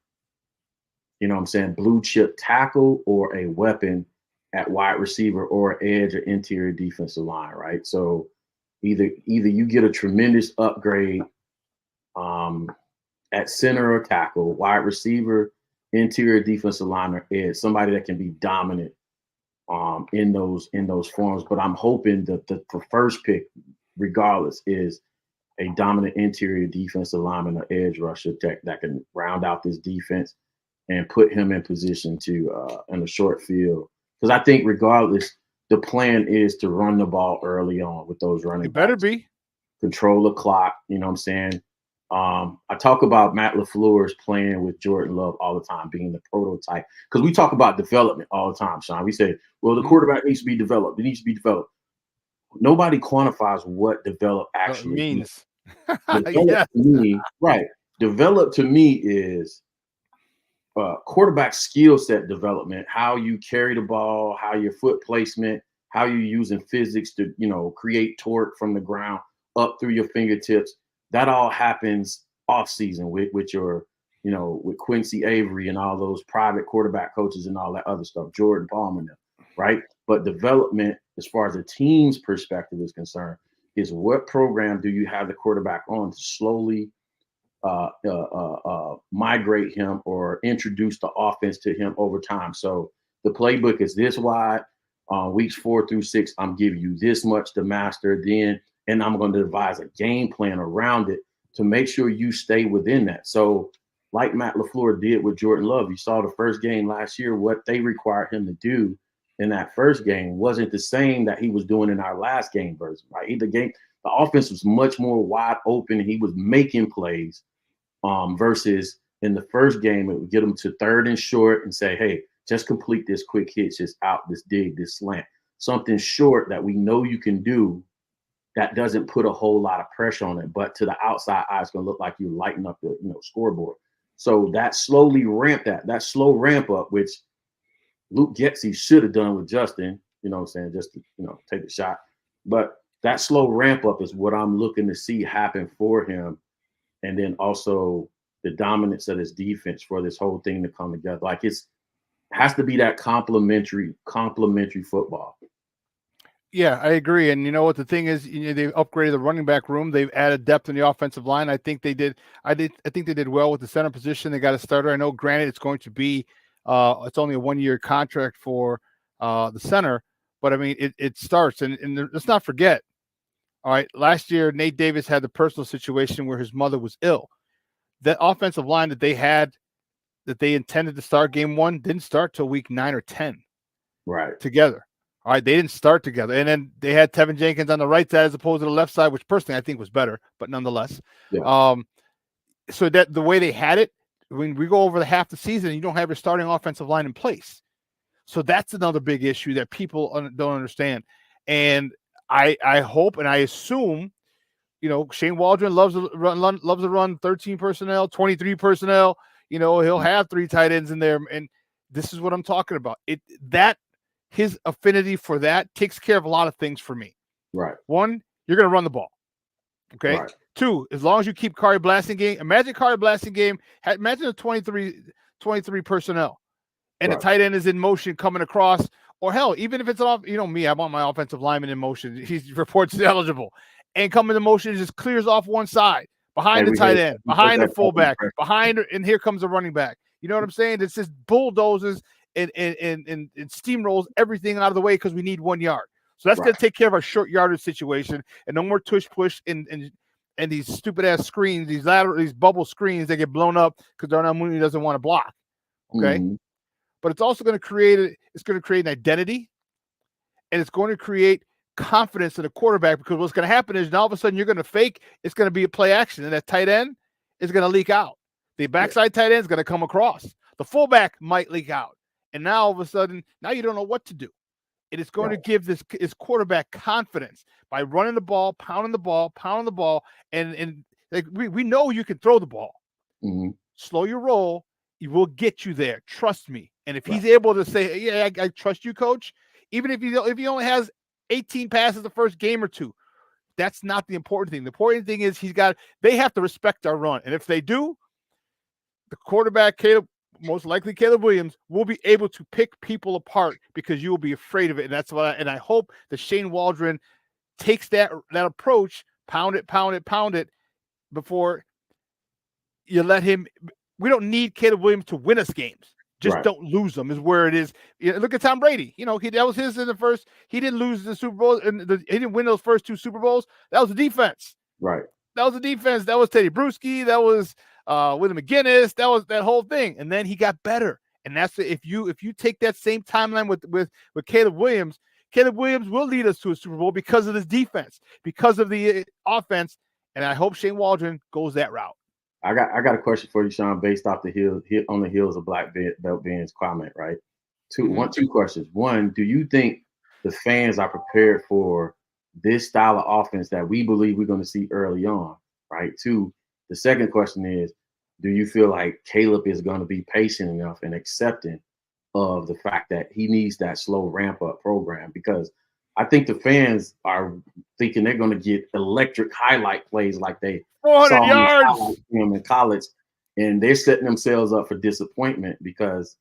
blue chip tackle or a weapon at wide receiver or edge or interior defensive line, right? So either you get a tremendous upgrade at center or tackle, wide receiver, interior defensive line, or edge, somebody that can be dominant in those forms. But I'm hoping that the first pick, regardless, is a dominant interior defensive lineman or edge rusher that can round out this defense and put him in position to in a short field. Because I think regardless, the plan is to run the ball early on with those running. It better backs. Be. Control the clock, you know what I'm saying? I talk about Matt LaFleur's playing with Jordan Love all the time, being the prototype. Because we talk about development all the time, Shawn. We say, well, the quarterback needs to be developed. It needs to be developed. Nobody quantifies what develop actually means. Develop to me, right. Develop to me is quarterback skill set development, how you carry the ball, how your foot placement, how you're using physics to, create torque from the ground up through your fingertips. That all happens off season with your, with Quincy Avery and all those private quarterback coaches and all that other stuff, Jordan Palmer, right? But development, as far as the team's perspective is concerned, is what program do you have the quarterback on to slowly migrate him or introduce the offense to him over time. So the playbook is this wide. Weeks 4 through 6, I'm giving you this much to master then, and I'm going to devise a game plan around it to make sure you stay within that. So like Matt LaFleur did with Jordan Love, you saw the first game last year, what they required him to do in that first game wasn't the same that he was doing in our last game version, right? The offense was much more wide open. He was making plays versus in the first game, it would get him to 3rd and short and say, hey, just complete this quick hit, just out, this dig, this slant. Something short that we know you can do that doesn't put a whole lot of pressure on it, but to the outside eye, it's going to look like you lighten up the scoreboard. So that slow ramp up, which Luke Getsy should have done with Justin, just to, take a shot. But that slow ramp up is what I'm looking to see happen for him. And then also the dominance of his defense for this whole thing to come together. Like it has to be that complementary football. Yeah, I agree. And you know what the thing is, they've upgraded the running back room. They've added depth in the offensive line. I think they did well with the center position. They got a starter. I know, granted, it's going to be it's only a 1-year contract for the center, but I mean it starts. And let's not forget, all right, last year Nate Davis had the personal situation where his mother was ill. That offensive line that they had, that they intended to start game 1, didn't start till week 9 or 10. Right. Together. All right, they didn't start together. And then they had Tevin Jenkins on the right side as opposed to the left side, which personally I think was better, but nonetheless. Yeah. So that the way they had it, when we go over the half the season, you don't have your starting offensive line in place. So that's another big issue that people don't understand. And I hope and I assume, Shane Waldron loves to run 13 personnel, 23 personnel. He'll have 3 tight ends in there. And this is what I'm talking about. His affinity for that takes care of a lot of things for me. Right. 1, you're going to run the ball. Okay. Right. 2, as long as you keep Kari blasting game, imagine Kari blasting game. Imagine a 23 personnel, and Right. the tight end is in motion coming across, or hell, even if it's off, me, I want my offensive lineman in motion. He reports eligible, and coming in motion just clears off one side behind the tight end, behind the fullback, behind, and here comes the running back. You know what I'm saying? It's just bulldozes and steamrolls everything out of the way because we need 1 yard. So that's going to take care of our short yardage situation, and no more tush push and these stupid ass screens, these bubble screens that get blown up because Darnell Mooney doesn't want to block. Okay, but it's also going to create an identity, and it's going to create confidence in the quarterback, because what's going to happen is now all of a sudden you're going to fake. It's going to be a play action, and that tight end is going to leak out. The backside tight end is going to come across. The fullback might leak out. And now all of a sudden, now you don't know what to do. It is going to give his quarterback confidence by running the ball, pounding the ball, and like we know you can throw the ball. Mm-hmm. Slow your roll. He will get you there. Trust me. And if he's able to say, "Yeah, I trust you, coach," even if he only has 18 passes the first game or two, that's not the important thing. The important thing is they have to respect our run, and if they do, the quarterback most likely Caleb Williams will be able to pick people apart because you will be afraid of it. And that's and I hope that Shane Waldron takes that approach, pound it before you let him. We don't need Caleb Williams to win us games. Just don't lose them is where it is. Look at Tom Brady. That was his in the first. He didn't lose the Super Bowl, and he didn't win those first 2 Super Bowls. That was the defense. Right. That was the defense. That was Teddy Bruschi. That was William McGinnis. That was that whole thing. And then he got better. And that's if you take that same timeline with Caleb Williams will lead us to a Super Bowl because of his defense, because of the offense. And I hope Shane Waldron goes that route. I got a question for you, Shawn, based off the heels of Black Belt Ben's comment, right? Two questions. One, do you think the fans are prepared for this style of offense that we believe we're going to see early on, right? Two, the second question is, do you feel like Caleb is going to be patient enough and accepting of the fact that he needs that slow ramp up program? Because I think the fans are thinking they're going to get electric highlight plays like they 400 yards in college, and they're setting themselves up for disappointment because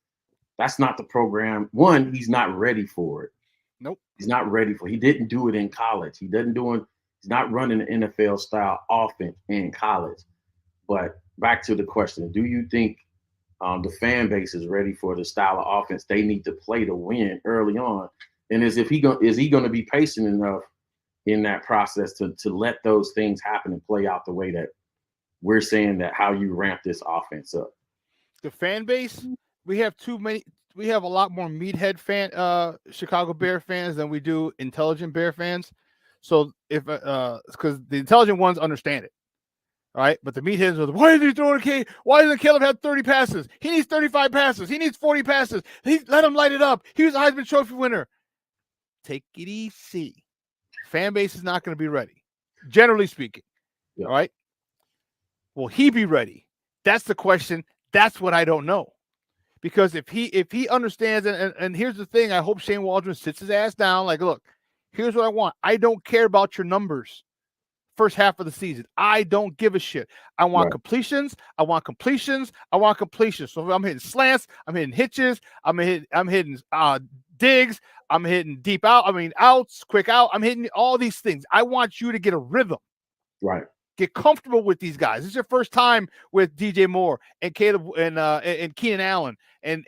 that's not the program. One, he's not ready for it. Nope. He's not ready for it. He didn't do it in college. He's not running an NFL style offense in college. But back to the question, do you think the fan base is ready for the style of offense they need to play to win early on? And is he going to be patient enough in that process to let those things happen and play out the way that we're saying that how you ramp this offense up? The fan base, we have a lot more meathead Chicago Bear fans than we do intelligent Bear fans. So because the intelligent ones understand it. All right, but the meatheads are, why is he throwing a K? Why doesn't Caleb have 30 passes? He needs 35 passes. He needs 40 passes. Let him light it up. He was a Heisman Trophy winner. Take it easy. Fan base is not going to be ready, generally speaking. All right. Will he be ready? That's the question. That's what I don't know. Because if he understands, and here's the thing, I hope Shane Waldron sits his ass down. Like, look, here's what I want. I don't care about your numbers. First half of the season, I don't give a shit. I want completions. I want completions. So if I'm hitting slants, I'm hitting hitches. I'm hitting digs. I'm hitting deep out. Outs, quick out. I'm hitting all these things. I want you to get a rhythm. Right. Get comfortable with these guys. This is your first time with DJ Moore and Caleb and Keenan Allen and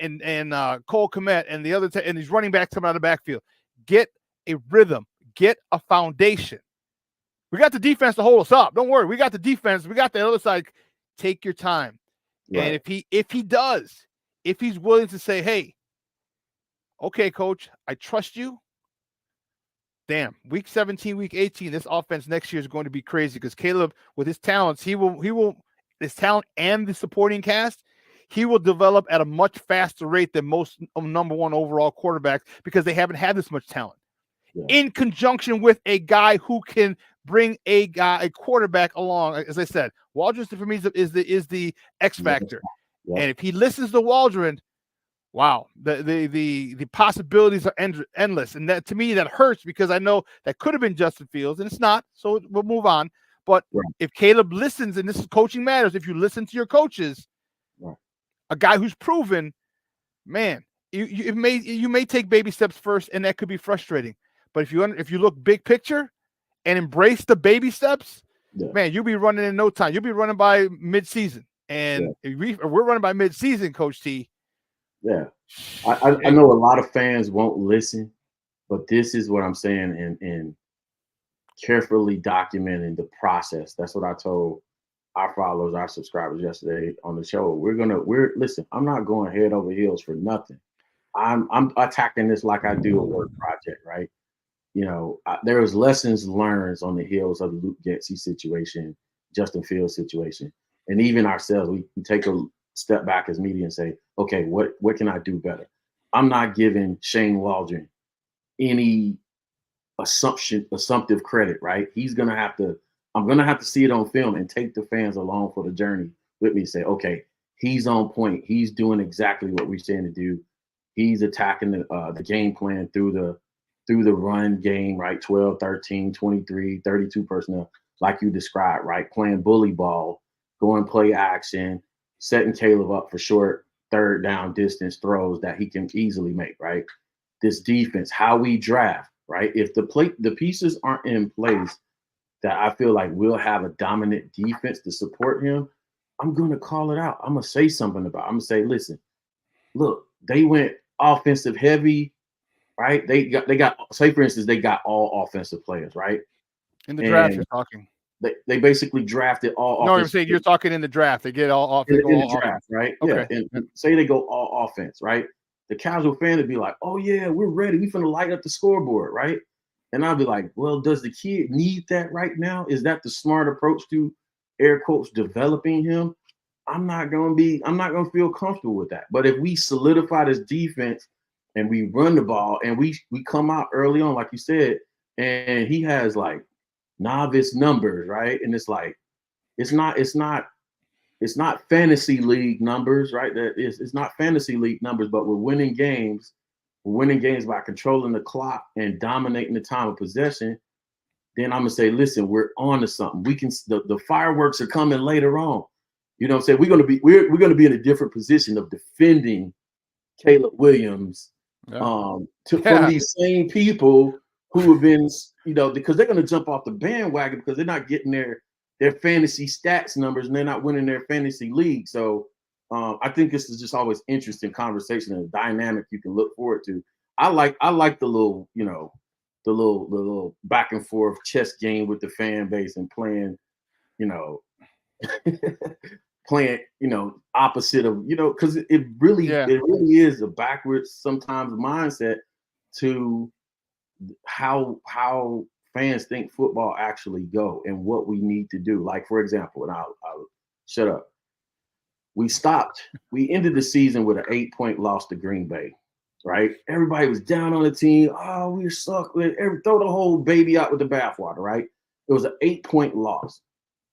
Cole Kmet and the other and these running backs coming out of the backfield. Get a rhythm. Get a foundation. We got the defense to hold us up. Don't worry. We got the defense. We got the other side. Take your time. Right. And if he's willing to say, hey, okay, coach, I trust you. Damn, week 17, week 18, this offense next year is going to be crazy because Caleb, with his talents, his talent and the supporting cast, he will develop at a much faster rate than most number one overall quarterbacks because they haven't had this much talent. Yeah. In conjunction with a guy who can bring a quarterback along. As I said, Waldron for me is the X factor. Yeah. And if he listens to Waldron, wow, the possibilities are endless. And that, to me, that hurts because I know that could have been Justin Fields, and it's not. So we'll move on. But if Caleb listens, and this is coaching matters, if you listen to your coaches, a guy who's proven, man, you may take baby steps first, and that could be frustrating. But if you look big picture and embrace the baby steps, man, you'll be running in no time. You'll be running by mid-season. And if we're running by mid-season, Coach T. Yeah. I know a lot of fans won't listen, but this is what I'm saying in carefully documenting the process. That's what I told our followers, our subscribers yesterday on the show. Listen, I'm not going head over heels for nothing. I'm attacking this like I do a work project, right? You know, there was lessons learned on the heels of the Luke Getsy situation, Justin Fields situation, and even ourselves. We take a step back as media and say, okay, what can I do better? I'm not giving Shane Waldron any assumptive credit, right? I'm gonna have to see it on film and take the fans along for the journey with me. Say, okay, he's on point. He's doing exactly what we're saying to do. He's attacking the game plan through the run game, right? 12, 13, 23, 32 personnel, like you described, right? Playing bully ball, going play action, setting Caleb up for short third down distance throws that he can easily make, right? This defense, how we draft, right? If the pieces aren't in place that I feel like we'll have a dominant defense to support him, I'm going to call it out. I'm going to say something about it. I'm going to say, listen, look, they went offensive heavy, right? They got, say for instance, they got all offensive players, right? In the draft, you're talking. They basically drafted all. No, I'm saying you're talking in the draft. They get all in the draft, right? Okay. Yeah, and say they go all offense, right? The casual fan would be like, "Oh yeah, we're ready. We finna light up the scoreboard, right?" And I'll be like, "Well, does the kid need that right now? Is that the smart approach to air quotes developing him?" I'm not gonna feel comfortable with that. But if we solidify this defense and we run the ball and we come out early on, like you said, and he has like novice numbers, right? And it's like it's not fantasy league numbers, right? It's not fantasy league numbers, but we're winning games. We're winning games by controlling the clock and dominating the time of possession. Then I'm gonna say, listen, we're on to something. We can the fireworks are coming later on. You know what I'm saying? We're gonna be in a different position of defending Caleb Williams from these same people who have been, because they're going to jump off the bandwagon because they're not getting their fantasy stats numbers and they're not winning their fantasy league. So I think this is just always interesting conversation and a dynamic you can look forward to. I like the little, the little back and forth chess game with the fan base and playing, playing, opposite of, because it really is a backwards sometimes mindset to how fans think football actually go and what we need to do. Like, for example, and I'll shut up. We ended the season with an 8-point loss to Green Bay, right? Everybody was down on the team. Oh, we suck. Throw the whole baby out with the bathwater, right? It was an 8-point loss.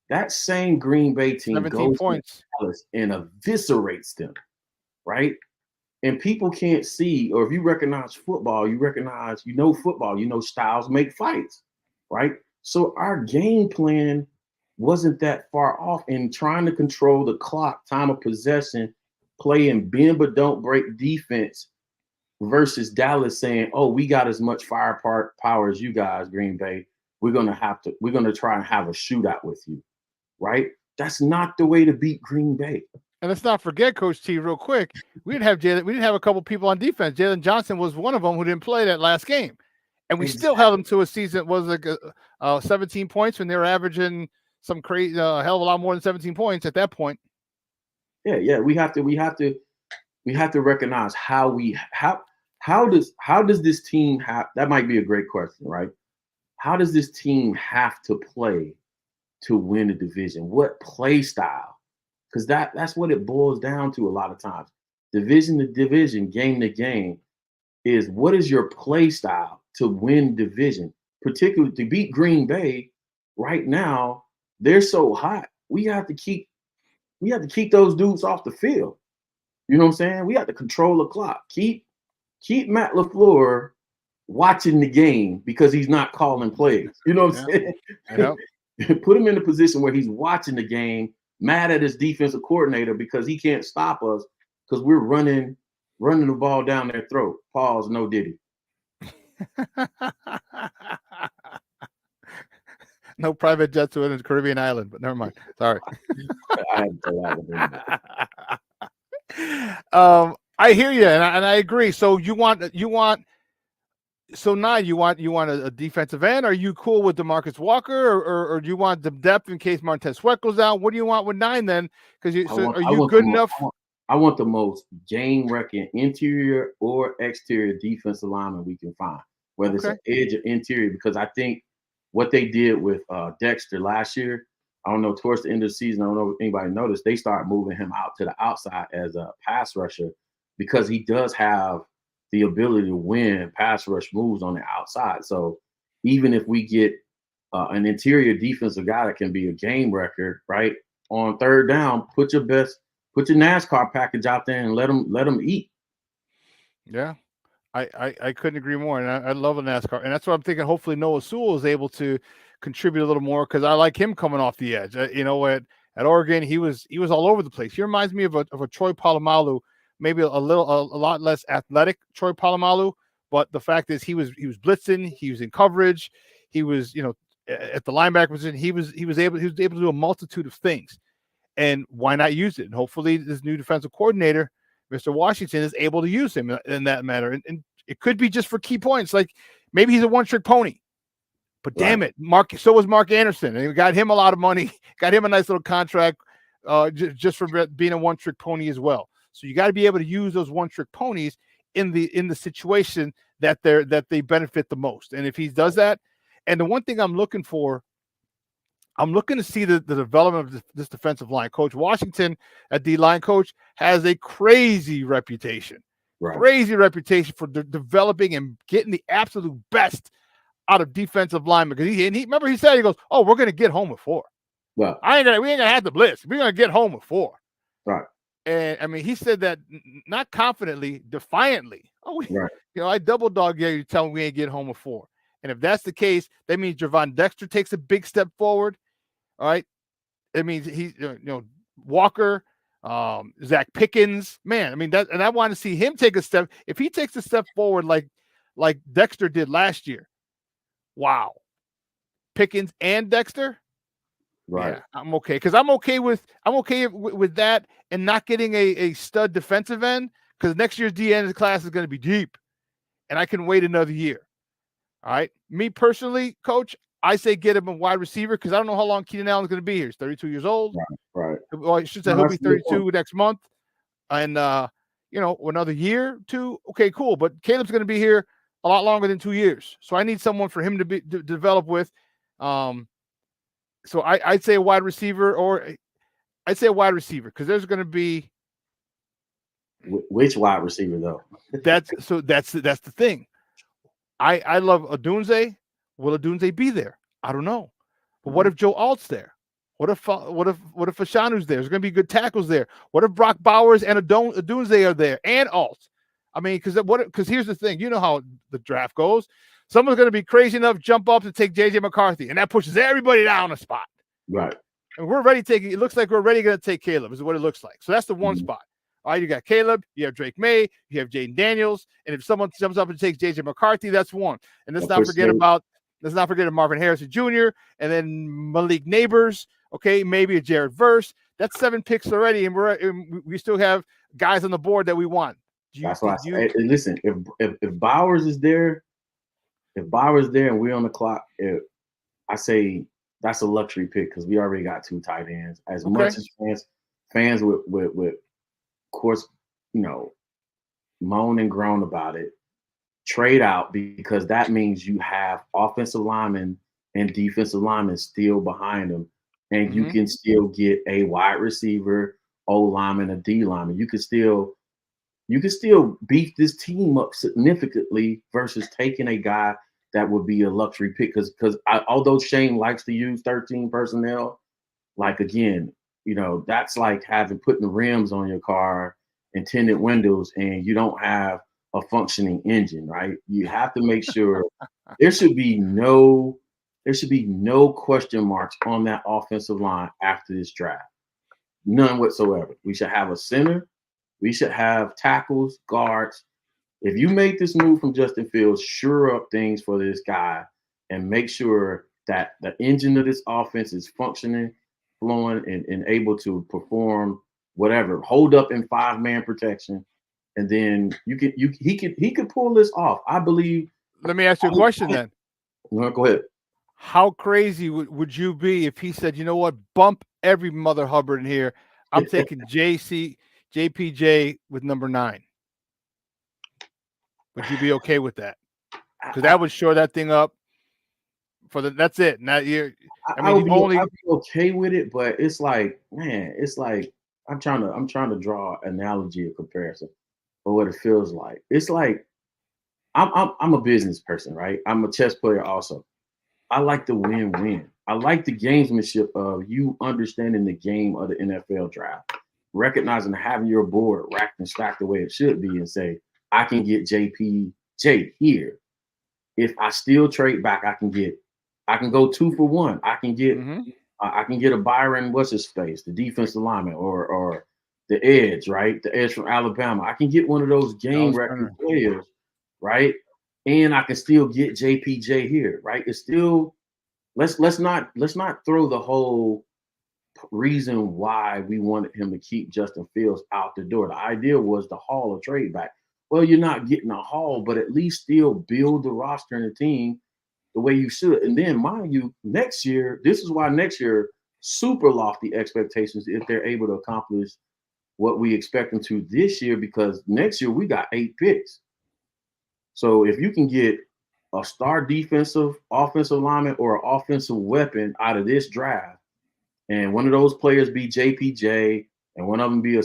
That same Green Bay team goes to Dallas and eviscerates them, right? And people can't see, or if you recognize football, football, styles make fights, right? So our game plan wasn't that far off in trying to control the clock, time of possession, playing bend but don't break defense versus Dallas saying, oh, we got as much firepower as you guys, Green Bay. We're going to try and have a shootout with you, right? That's not the way to beat Green Bay. And let's not forget, Coach T, real quick, we didn't have a couple people on defense. Jalen Johnson was one of them who didn't play that last game. And we still held them to a season, was like 17 points when they were averaging some crazy hell of a lot more than 17 points at that point. Yeah. We have to recognize how does this team have, that might be a great question, right? How does this team have to play to win the division? What play style? Because that's what it boils down to a lot of times. Division to division, game to game, is what is your play style to win division? Particularly to beat Green Bay right now, they're so hot. We have to keep those dudes off the field. You know what I'm saying? We have to control the clock. Keep Matt LaFleur watching the game because he's not calling plays. You know what I'm saying? Yep. Put him in a position where he's watching the game, mad at his defensive coordinator because he can't stop us because we're running the ball down their throat. Pause, no Diddy. No private jet to a Caribbean island, but never mind. Sorry. I had to I hear you, and I agree. So you want a defensive end? Are you cool with DeMarcus Walker, or do you want the depth in case Montez Sweat goes down? What do you want with 9 then? Because are you good enough? I want the most game-wrecking interior or exterior defensive lineman we can find, whether it's an edge or interior. Because I think what they did with Dexter last year, I don't know, towards the end of the season, I don't know if anybody noticed, they start moving him out to the outside as a pass rusher because he does have the ability to win pass rush moves on the outside. So even if we get an interior defensive guy that can be a game record, right, on third down, put your NASCAR package out there and let them eat. Yeah. I couldn't agree more, and I love a NASCAR, and that's what I'm thinking. Hopefully, Noah Sewell is able to contribute a little more because I like him coming off the edge. At Oregon, he was all over the place. He reminds me of a Troy Polamalu, maybe a lot less athletic Troy Polamalu, but the fact is he was blitzing, he was in coverage, he was at the linebacker position. He was able to do a multitude of things, and why not use it? And hopefully, this new defensive coordinator, Mr. Washington, is able to use him in that matter. And it could be just for key points. Like maybe he's a one-trick pony. But damn it, so was Mark Anderson. And we got him a lot of money, got him a nice little contract just for being a one-trick pony as well. So you got to be able to use those one-trick ponies in the situation that they benefit the most. And if he does that, and the one thing I'm looking for, I'm looking to see the development of this defensive line. Coach Washington, at D-line coach, has a crazy reputation. Crazy reputation for developing and getting the absolute best out of defensive linemen. Because he said, he goes, "Oh, we're going to get home with 4. Well, we ain't going to have the blitz. We're going to get home with 4." Right. And I mean, he said that not confidently, defiantly. I double dog you tell me we ain't getting home with 4. And if that's the case, that means Javon Dexter takes a big step forward. All right. It means he's, Walker, Zach Pickens, man. I mean, and I want to see him take a step. If he takes a step forward like Dexter did last year, wow. Pickens and Dexter, right? Yeah, I'm okay because I'm okay with that and not getting a stud defensive end because next year's D end class is going to be deep, and I can wait another year. All right, me personally, Coach, I say get him a wide receiver because I don't know how long Keenan Allen's going to be here. He's 32 years old. Right. Well, I should say he'll be 32 next month. And, another year, 2. Okay, cool. But Caleb's going to be here a lot longer than 2 years. So I need someone for him to develop with. So I'd say a wide receiver because there's going to be. Which wide receiver, though? That's the thing. I love Odunze. Will Odunze be there? I don't know. But what if Joe Alt's there? What if Fashanu's there? There's going to be good tackles there. What if Brock Bowers and Odunze are there and Alt? I mean, because here's the thing. You know how the draft goes. Someone's going to be crazy enough to jump up to take J.J. McCarthy, and that pushes everybody down a spot. Right. And it looks like we're already going to take Caleb is what it looks like. So that's the one spot. All right, you got Caleb, you have Drake May, you have Jaden Daniels, and if someone jumps up and takes J.J. McCarthy, that's one. And let's not forget Marvin Harrison Jr. and then Malik Neighbors. Okay, maybe a Jared Verse. That's 7 picks already, and we still have guys on the board that we want. That's why listen. If Bowers is there, and we're on the clock, I say that's a luxury pick because we already got 2 tight ends. As much as fans with of course, moan and groan about it. Trade out because that means you have offensive linemen and defensive linemen still behind them, and you can still get a wide receiver, O lineman, a D lineman. You can still beef this team up significantly versus taking a guy that would be a luxury pick. Because although Shane likes to use 13 personnel, like again, that's like putting the rims on your car and tinted windows, and you don't have a functioning engine, right? You have to make sure there should be no question marks on that offensive line after this draft. None whatsoever. We should have a center. We should have tackles, guards. If you make this move from Justin Fields, sure up things for this guy and make sure that the engine of this offense is functioning, flowing, and able to perform whatever, hold up in 5-man protection. And then he could pull this off. I believe. Let me ask you a question then. Go ahead. How crazy would you be if he said, you know what, bump every Mother Hubbard in here. I'm taking JPJ with number 9. Would you be okay with that? Because that would shore that thing up that's it. Now I would be, I'd be okay with it, but it's like, man, it's like I'm trying to draw an analogy, a comparison for what it feels like. It's like I'm a business person, right? I'm a chess player also. I like the win-win. I like the gamesmanship of you understanding the game of the NFL draft, recognizing having your board racked and stacked the way it should be, and say, I can get JPJ here. If I still trade back, I can go 2 for 1. I can get a Byron, what's his face, the defensive lineman, or the edge, right? The edge from Alabama. I can get one of those game wrecking players, right? And I can still get JPJ here, right? It's still let's not throw the whole reason why we wanted him to keep Justin Fields out the door. The idea was to haul a trade back. Well, you're not getting a haul, but at least still build the roster and the team the way you should. And then, mind you, next year, this is why next year, super lofty expectations if they're able to accomplish what we expect them to this year, because next year we got 8 picks. So if you can get a star defensive, offensive lineman, or an offensive weapon out of this draft, and one of those players be JPJ, and one of them be a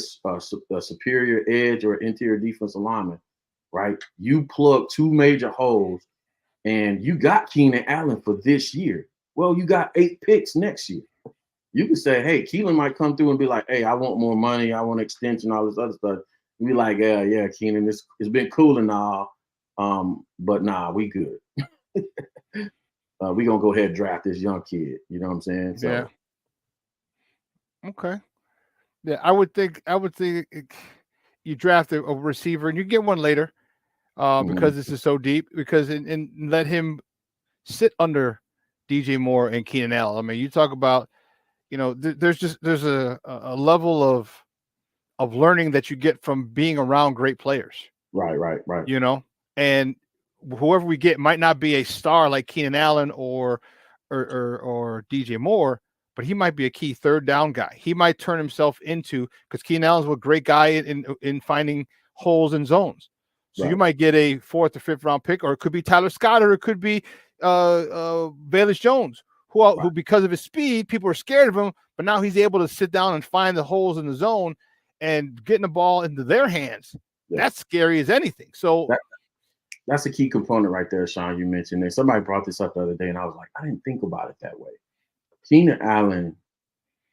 superior edge or interior defensive lineman, right? You plug 2 major holes, and you got Keenan Allen for this year. Well, you got 8 picks next year. You can say, hey, Keelan might come through and be like, hey, I want more money, I want extension, all this other stuff. You be like, yeah, Keenan, it's been cool and all, but nah, we good. We gonna go ahead and draft this young kid. You know what I'm saying? So, yeah. Okay. Yeah, I would think you draft a receiver and you get one later, because this is so deep. Because and let him sit under DJ Moore and Keenan Allen. I mean, you talk about, there's a level of learning that you get from being around great players. Right. And whoever we get might not be a star like Keenan Allen or DJ Moore, but he might be a key third down guy. He might turn himself into, because Keenan Allen's a great guy in finding holes in zones. So you might get a 4th or 5th round pick, or it could be Tyler Scott, or it could be Bayless Jones, who because of his speed, people are scared of him, but now he's able to sit down and find the holes in the zone and getting the ball into their hands. Yeah. That's scary as anything. So that's a key component right there, Shawn, you mentioned. And somebody brought this up the other day, and I was like, I didn't think about it that way. Keenan Allen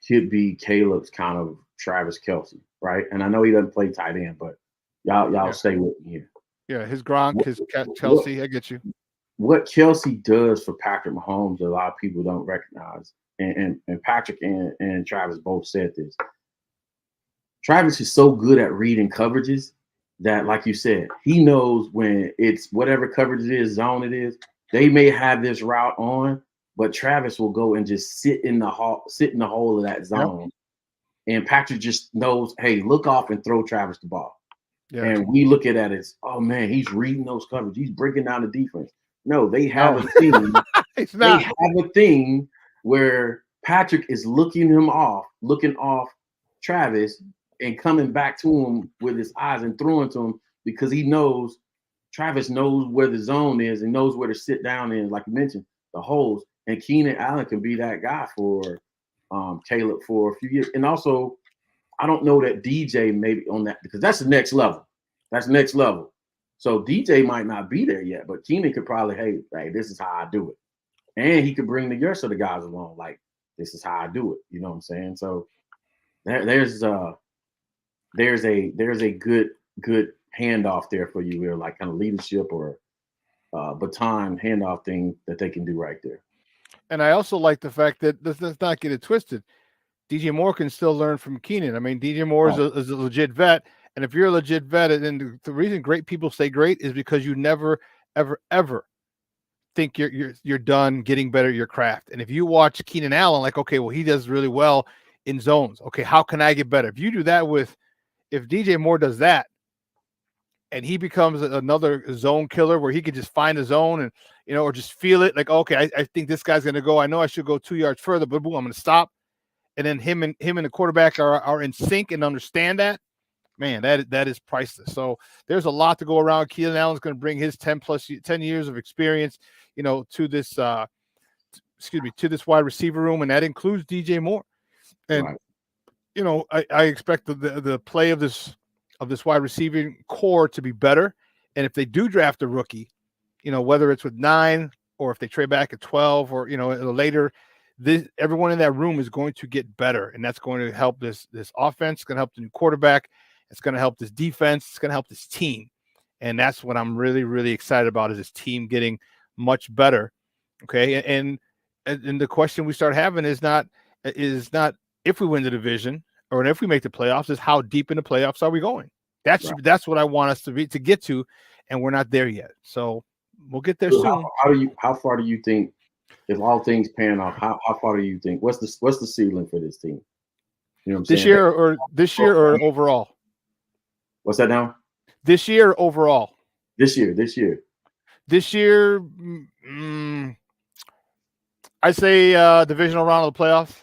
could be Caleb's kind of Travis Kelce, right? And I know he doesn't play tight end, but y'all stay with me here. Yeah, his Gronk, his Kelce, I get you. What Kelce does for Patrick Mahomes, a lot of people don't recognize, and Patrick and Travis both said this. Travis is so good at reading coverages that, like you said, he knows when it's whatever coverage it is, zone it is, they may have this route on, but Travis will go and just sit in the hole of that zone. Yep. And Patrick just knows, hey, look off and throw Travis the ball. Yeah. And we look at that as, oh man, he's reading those coverages. He's breaking down the defense. No, they have a thing. They have a thing where Patrick is looking off Travis and coming back to him with his eyes and throwing to him, because he knows Travis knows where the zone is and knows where to sit down in, like you mentioned, the holes. And Keenan Allen can be that guy for Caleb for a few years. And also, I don't know that DJ maybe on that, because that's the next level. That's next level. So DJ might not be there yet, but Keenan could probably, hey, this is how I do it. And he could bring the rest of the guys along, like, this is how I do it. You know what I'm saying? So there's a good handoff there for you, or like kind of leadership or baton handoff thing that they can do right there. And I also like the fact that, let's not get it twisted, DJ Moore can still learn from Keenan. I mean, DJ Moore is a legit vet. And if you're a legit vet, and the reason great people stay great is because you never, ever, ever think you're done getting better at your craft. And if you watch Keenan Allen, like, okay, well, he does really well in zones. Okay, how can I get better? If you do that if DJ Moore does that, and he becomes another zone killer where he can just find a zone and, or just feel it, like, okay, I think this guy's going to go. I know I should go 2 yards further, but boom, I'm going to stop. And then him and the quarterback are in sync and understand that. Man, that is priceless. So there's a lot to go around. Keenan Allen's going to bring his 10 years of experience, to this to this wide receiver room, and that includes DJ Moore. And you know, I expect the play of this wide receiving core to be better. And if they do draft a rookie, you know, whether it's with 9 or if they trade back at 12 or, you know, later, everyone in that room is going to get better. And that's going to help this offense. It's going to help the new quarterback. It's going to help this defense. It's going to help this team. And that's what I'm really, really excited about, is this team getting much better. Okay. And the question we start having is not if we win the division or if we make the playoffs, is how deep in the playoffs are we going? That's what I want us to get to, and we're not there yet. So we'll get there soon. How far do you think, if all things pan off, how far do you think? What's the ceiling for this team? You know what I'm this saying? year or overall? What's that now? This year or overall? This year. I say divisional round of the playoffs.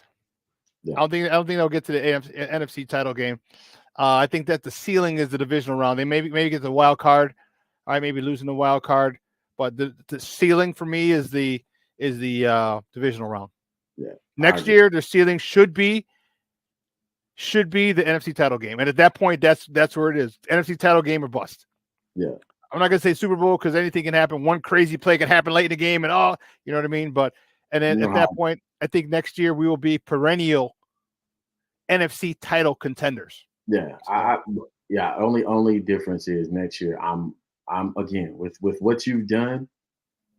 Yeah. I don't think they'll get to the NFC title game. I think that the ceiling is the divisional round. They maybe get the wild card. I may be losing the wild card, but the ceiling for me is the divisional round. Yeah. Next year, their ceiling should be the NFC title game, and at that point, that's where it is. NFC title game or bust. Yeah. I'm not gonna say Super Bowl because anything can happen. One crazy play can happen late in the game, and you know what I mean. But and then at that point, I think next year we will be perennial NFC title contenders. Yeah, Only difference is next year. I'm again with what you've done.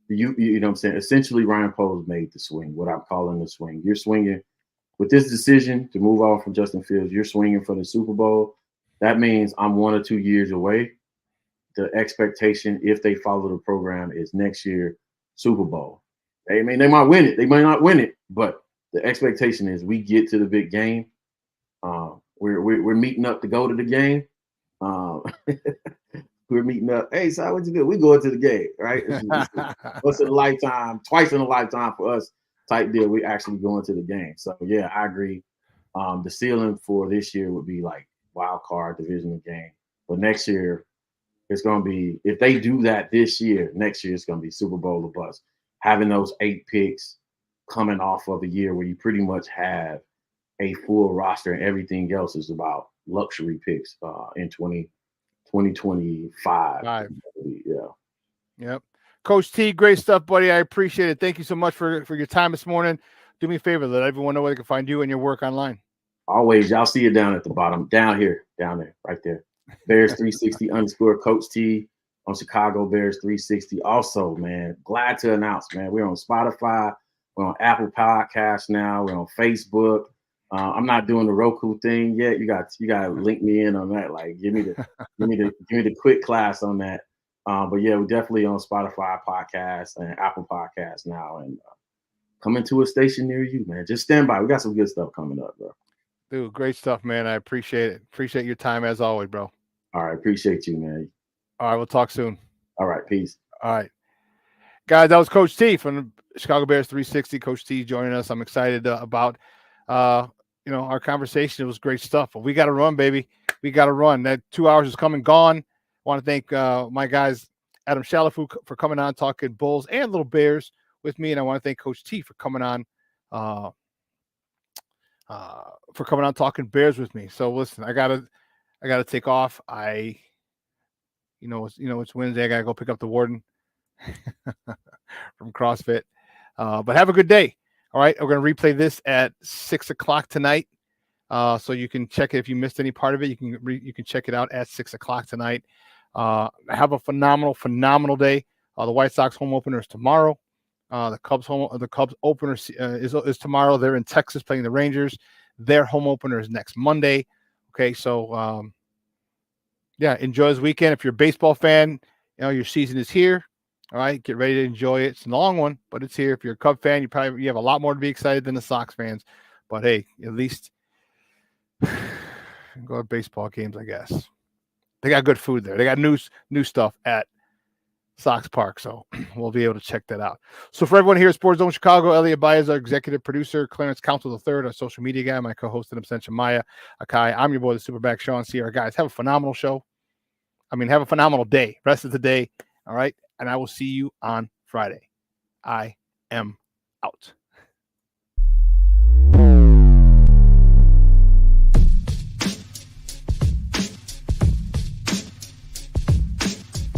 You know what I'm saying. Essentially, Ryan Poles made the swing. What I'm calling the swing. You're swinging with this decision to move on from Justin Fields. You're swinging for the Super Bowl. That means I'm 1 or 2 years away. The expectation, if they follow the program, is next year Super Bowl. I mean, they might win it. They might not win it, but the expectation is we get to the big game. We're meeting up to go to the game. We're meeting up. Hey, Si, what you do? We going to the game, right? Once in a lifetime, twice in a lifetime for us type deal. We actually going to the game. So yeah, I agree. The ceiling for this year would be like wild card divisional game, but next year it's going to be, if they do that this year, next year it's going to be Super Bowl or bust. Having those 8 picks coming off of a year where you pretty much have a full roster and everything else is about luxury picks in 2025. Yeah. Yep. Coach T, great stuff, buddy. I appreciate it. Thank you so much for your time this morning. Do me a favor, let everyone know where they can find you and your work online. Always. Y'all see it down at the bottom, down there, right there. Bears360 _ Coach T on Chicago Bears 360. Also, man, glad to announce, man, we're on Spotify. We're on Apple Podcasts now. We're on Facebook. I'm not doing the Roku thing yet. You got to link me in on that. Like, give me the quick class on that. But yeah, we're definitely on Spotify podcasts and Apple Podcasts now, and coming to a station near you, man. Just stand by. We got some good stuff coming up, bro. Dude, great stuff, man. I appreciate it. Appreciate your time as always, bro. All right, appreciate you, man. All right, we'll talk soon. All right, peace. All right, guys, that was Coach T from the Chicago Bears 360. Coach T joining us. I'm excited about our conversation. It was great stuff. But we got to run, baby. We got to run. That 2 hours is come and gone. I want to thank my guys, Adam Shalafu, for coming on, talking Bulls and little Bears with me. And I want to thank Coach T for coming on talking Bears with me. So listen, I gotta take off. It's Wednesday. I gotta go pick up the warden from CrossFit. But have a good day. All right, we're gonna replay this at 6:00 tonight. So you can check it if you missed any part of it. You can check it out at 6:00 tonight. Have a phenomenal day. The White Sox home opener is tomorrow. The Cubs opener is tomorrow. They're in Texas playing the Rangers. Their home opener is next Monday. Okay, so enjoy this weekend. If you're a baseball fan, your season is here. All right, get ready to enjoy it. It's a long one, but it's here. If you're a Cub fan, you have a lot more to be excited than the Sox fans. But hey, at least go to baseball games, I guess. They got good food there. They got new stuff at Sox Park, so we'll be able to check that out. So for everyone here at Sports Zone Chicago, Elliot Baez, our executive producer, Clarence Council III, our social media guy, my co-host and absentia Maya Akai. I'm your boy, the SuperBack, Shawn. Sierra. Guys, have a phenomenal show. Have a phenomenal day. Rest of the day. All right. And I will see you on Friday. I am out.